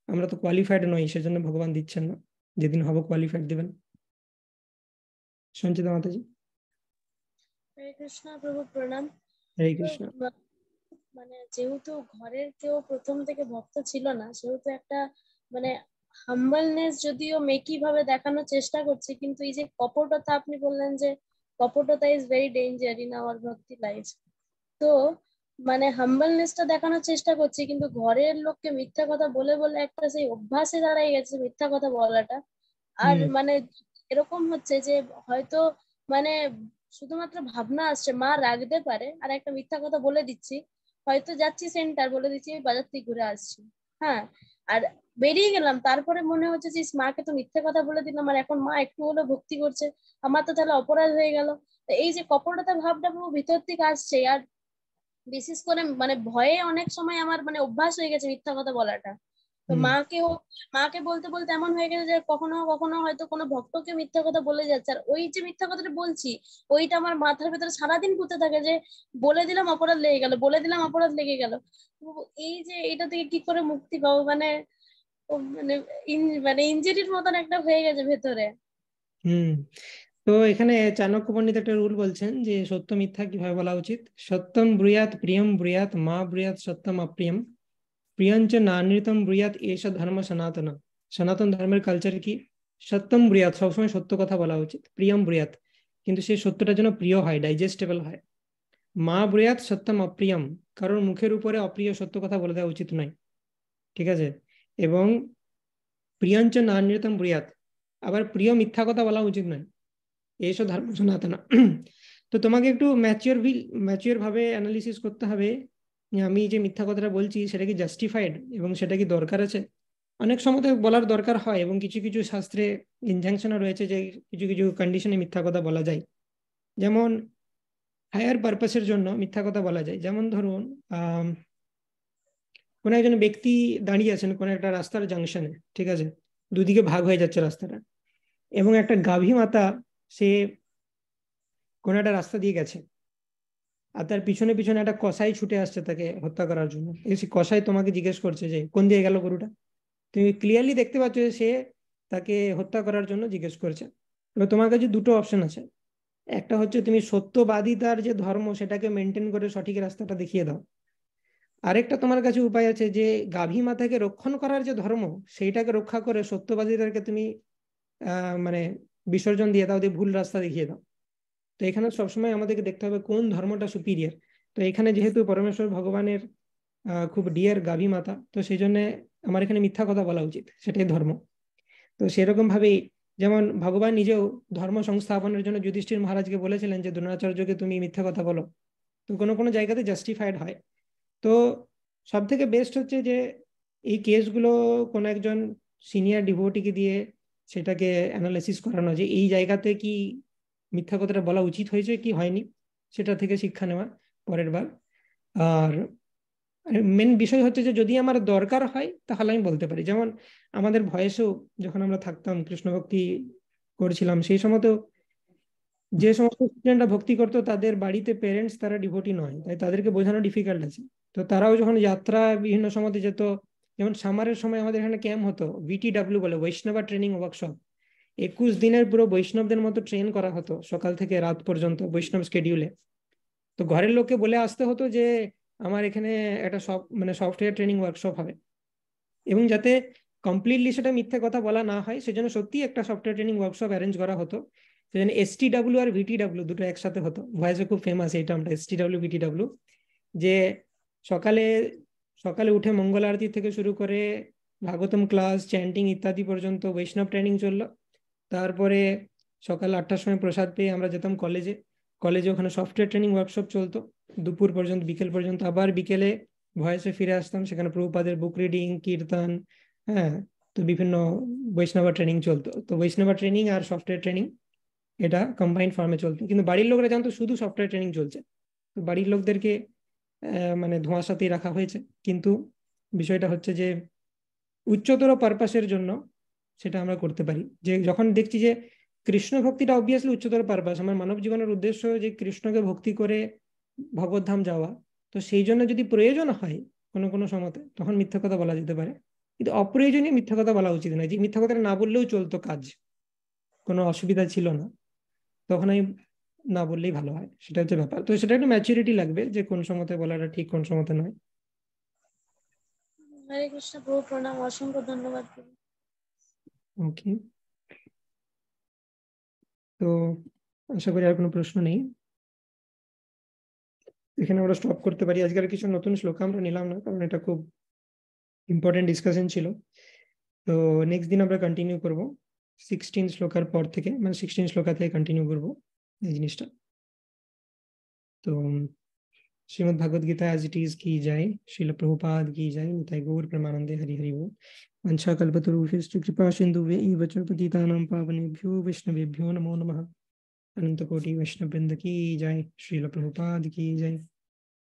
আমরা তো কোয়ালিফাইড নই, সেজন্য ভগবান দিচ্ছেন না, যেদিন হব কোয়ালিফাইড দিবেন। সঞ্চিতা মাতাজি। হরে কৃষ্ণ প্রভু, প্রণাম। হরে কৃষ্ণ। মানে যেহেতু ঘরের কেউ প্রথম থেকে ভক্ত ছিল না, সেহেতু একটা মানে হাম্বলনেস যদিও মেকি ভাবে দেখানোর চেষ্টা করছে, কিন্তু এই যে কপটতা, আপনি বললেন যে কপটতা is very danger in our bhakti life. তো মানে হাম্বলনেসটা দেখানোর চেষ্টা করছি, কিন্তু ঘরের লোককে মিথ্যা কথা বলে বলে একটা সেই অভ্যাসে দাঁড়াই গেছে মিথ্যা কথা বলাটা। আর মানে এরকম হচ্ছে যে হয়তো মানে শুধুমাত্র ভাবনা আসছে মা রাখতে পারে, আর একটা মিথ্যা কথা বলে দিচ্ছি, হয়তো যাচ্ছি সেন্টার, বলে দিচ্ছি বাজার থেকে ঘুরে আসছি, হ্যাঁ, আর বেরিয়ে গেলাম, তারপরে মনে হচ্ছে যে মাকে তো মিথ্যে কথা বলে দিলাম, আর এখন মা একটু হলেও ভক্তি করছে, আমার তো তাহলে অপরাধ হয়ে গেল। এই যে কপটতা ভাবটা পুরো ভিতর থেকে আসছে। আর বিশেষ করে মানে ভয়ে অনেক সময় আমার মানে অভ্যাস হয়ে গেছে মিথ্যা কথা বলাটা। তো মাকে বলতে বলতে এমন হয়ে গেছে যে কখনো কখনো হয়তো কোনো ভক্তকে মিথ্যা কথা বলে যাচ্ছে, আর ওই যে মিথ্যা কথাটা বলছি ওইটা আমার মাথার ভেতরে সারাদিন ঘুরতে থাকে যে বলে দিলাম অপরাধ লেগে গেল, বলে দিলাম অপরাধ লেগে গেল। এই যে এটা থেকে কি করে মুক্তি পাবো, মানে মানে মানে ইনজুরির মতন একটা হয়ে গেছে ভেতরে। তো এখানে চাণক্য পণ্ডিত একটা রুল বলছেন যে সত্য মিথ্যা কিভাবে বলা উচিত। সত্যম ব্রুয়াত প্রিয়ম ব্রুয়াত মা ব্রুয়াত সত্যম অপ্রিয়ম প্রিয়ঞ্চ নানৃতম ব্রুয়াত এসা ধর্ম সনাতন। সনাতন ধর্মের কালচার কি? সত্যম ব্রুয়াত, সবসময় সত্য কথা বলা উচিত, প্রিয়ম ব্রুয়াত, কিন্তু সেই সত্যটা যেন প্রিয় হয়, ডাইজেস্টেবল হয়। মা ব্রুয়াত সত্যম অপ্রিয়ম, কারোর মুখের উপরে অপ্রিয় সত্য কথা বলে দেওয়া উচিত নয়, ঠিক আছে। এবং প্রিয়ঞ্চ নানৃতম ব্রুয়াত, আবার প্রিয় মিথ্যা কথা বলা উচিত নয়, এইসব ধর্ম সনাতন। তো তোমাকে একটু ম্যাচিওর ভাবে অ্যানালিসিস করতে হবে যে আমি যে মিথ্যা কথাটা বলছি সেটা কি জাস্টিফাইড এবং সেটা কি দরকার আছে। অনেক সময় তো বলার দরকার হয়, এবং কিছু কিছু শাস্ত্রে ইনজাংশনও রয়েছে যে কিছু কিছু কন্ডিশনে মিথ্যা কথা বলা যায়, যেমন হায়ার পারপাসের জন্য মিথ্যা কথা বলা যায়। যেমন ধরুন কোন একজন ব্যক্তি দাঁড়িয়ে আছেন কোন একটা রাস্তার জাংশনে, ঠিক আছে, দুদিকে ভাগ হয়ে যাচ্ছে রাস্তাটা, এবং একটা গাভী মাতা সে কোন একটা রাস্তা দিয়ে গেছে, আর তার পিছনে পিছনে একটা কসাই ছুটে আসছে তাকে হত্যা করার জন্য। এই কসাই তোমাকে জিজ্ঞেস করছে যে কোন দিয়ে গেল গরুটা, তুমি ক্লিয়ারলি দেখতে পাচ্ছ যে সে তাকে হত্যা করার জন্য জিজ্ঞেস করছে। এবার তোমার কাছে দুটো অপশন আছে, একটা হচ্ছে তুমি সত্যবাদিতার যে ধর্ম সেটাকে মেনটেন করে সঠিক রাস্তাটা দেখিয়ে দাও, আরেকটা তোমার কাছে উপায় আছে যে গাভী মাতাকে রক্ষণ করার যে ধর্ম সেইটাকে রক্ষা করে সত্যবাদিতাকে তুমি মানে বিসর্জন দিয়ে দাও, দিয়ে ভুল রাস্তা দেখিয়ে দাও। তো এখানে সবসময় আমাদেরকে দেখতে হবে কোন ধর্মটা সুপিরিয়র। তো এখানে যেহেতু পরমেশ্বর ভগবানের খুব ডিয়ার গাভী মাতা, তো সেই জন্য আমার এখানে মিথ্যা কথা বলা উচিত, সেটাই ধর্ম। তো সেরকম ভাবেই যেমন ভগবান নিজেও ধর্ম সংস্থাপনের জন্য যুধিষ্ঠির মহারাজকে বলেছিলেন যে দ্রোণাচার্যকে তুমি মিথ্যা কথা বলো, তো কোনো কোনো জায়গাতে জাস্টিফাইড হয়। তো সব থেকে বেস্ট হচ্ছে যে এই কেসগুলো কোনো একজন সিনিয়র ডিভোটিকে দিয়ে সেটাকে অ্যানালাইসিস করানো, যে এই জায়গাতে কি মিথ্যা কথাটা বলা উচিত হয়েছে কি হয়নি, সেটা থেকে শিক্ষা নেওয়া পরের বার। আর মেন বিষয় হচ্ছে যে যদি আমার দরকার হয় তাহলে আমি বলতে পারি। যেমন আমাদের ভয়েসেও যখন আমরা থাকতাম কৃষ্ণ ভক্তি করছিলাম, সেই সময় তো যে সমস্ত স্টুডেন্টরা ভক্তি করতো তাদের বাড়িতে পেরেন্টস তারা ডিভোটি নয়, তাই তাদেরকে বোঝানো ডিফিকাল্ট আছে। তো তারাও যখন যাত্রা বিভিন্ন সময়তে যেত, যেমন সামারের সময় আমাদের এখানে ক্যাম্প হতো, VTW বলে, বৈষ্ণবা ট্রেনিং ওয়ার্কশপ। 21 দিনের পুরো বৈষ্ণবদের মতো ট্রেন করা হতো সকাল থেকে রাত পর্যন্ত বৈষ্ণব স্কেডিউলে। তো ঘরের লোককে বলে আসতে হতো যে আমার এখানে একটা সফটওয়্যার ট্রেনিং ওয়ার্কশপ হবে, এবং যাতে কমপ্লিটলি সেটা মিথ্যে কথা বলা না হয় সেজন্য সত্যি একটা সফটওয়্যার ট্রেনিং ওয়ার্কশপ অ্যারেঞ্জ করা হতো। সেজন্য STW আর VTW দুটো একসাথে হতো। ভয়েসে খুব ফেমাস এই টার্মটা, STW VTW। যে সকালে সকালে উঠে মঙ্গল আরতি থেকে শুরু করে ভাগবতম ক্লাস, চ্যান্টিং ইত্যাদি পর্যন্ত বৈষ্ণব ট্রেনিং চললো। তারপরে সকাল 8টার সময় প্রসাদ পেয়ে আমরা যেতাম কলেজে, কলেজে ওখানে সফটওয়্যার ট্রেনিং ওয়ার্কশপ চলতো দুপুর পর্যন্ত, বিকেল পর্যন্ত। আবার বিকেলে ভয়েসে ফিরে আসতাম, সেখানে প্রভুপাদের বুক রিডিং, কীর্তন, হ্যাঁ, তো বিভিন্ন বৈষ্ণবা ট্রেনিং চলতো। তো বৈষ্ণবা ট্রেনিং আর সফটওয়্যার ট্রেনিং এটা কম্বাইন্ড ফর্মে চলতো, কিন্তু বাড়ির লোকরা জানতো শুধু সফটওয়্যার ট্রেনিং চলছে। তো বাড়ির লোকদেরকে মানে ধোঁয়াশাতেই রাখা হয়েছে। কিন্তু বিষয়টা হচ্ছে যে উচ্চতর পারপাসের জন্য সেটা আমরা করতে পারি। যে যখন দেখছি যে কৃষ্ণ ভক্তিটা অবভিয়াসলি উচ্চতর পারপাস, আমার মানব জীবনের উদ্দেশ্য যে কৃষ্ণকে ভক্তি করে ভগবদ্ধাম যাওয়া, তো সেই জন্য যদি প্রয়োজন হয় কোনো কোনো সময়তে তখন মিথ্যা কথা বলা যেতে পারে, কিন্তু অপ্রয়োজনীয় মিথ্যা কথা বলা উচিত নয়। যে মিথ্যা কথাটা না বললেও চলতো, কাজ কোনো অসুবিধা ছিল না, তখন আমি না বললেই ভালো হয়, সেটা হচ্ছে ব্যাপার। তো সেটা একটু ম্যাচুরিটি লাগবে যে কোন সময়তে বলাটা ঠিক, কোন সময়তে নয়। হরে কৃষ্ণ প্রভু, প্রণাম, অসংখ্য ধন্যবাদ প্রভু। ওকে, তো আশা করি আর কোনো প্রশ্ন নেই, এখানে আমরা স্টপ করতে পারি। আজকের কিছু নতুন শ্লোক আমরা নিলাম না, কারণ এটা খুব ইম্পর্টেন্ট ডিসকাশন ছিল। তো নেক্সট দিন আমরা কন্টিনিউ করব 16 শ্লোকার পর থেকে, মানে 16 শ্লোকা থেকে কন্টিনিউ করবো এই জিনিসটা। তো Shrimad Bhagavad Gita as it is की जाए, श्रील प्रभुपाद की जाए, निताय गौर प्रेमानंदे हरि हरि बोल। वंशाकल्पतरुभ्यश्च कृपा सिन्धुभ्यैव च पतितानां पावनेभ्यो वैष्णवेभ्यो नमो नमः। अनंत कोटि वैष्णव वृंद की जय, श्रील प्रभुपाद की जय।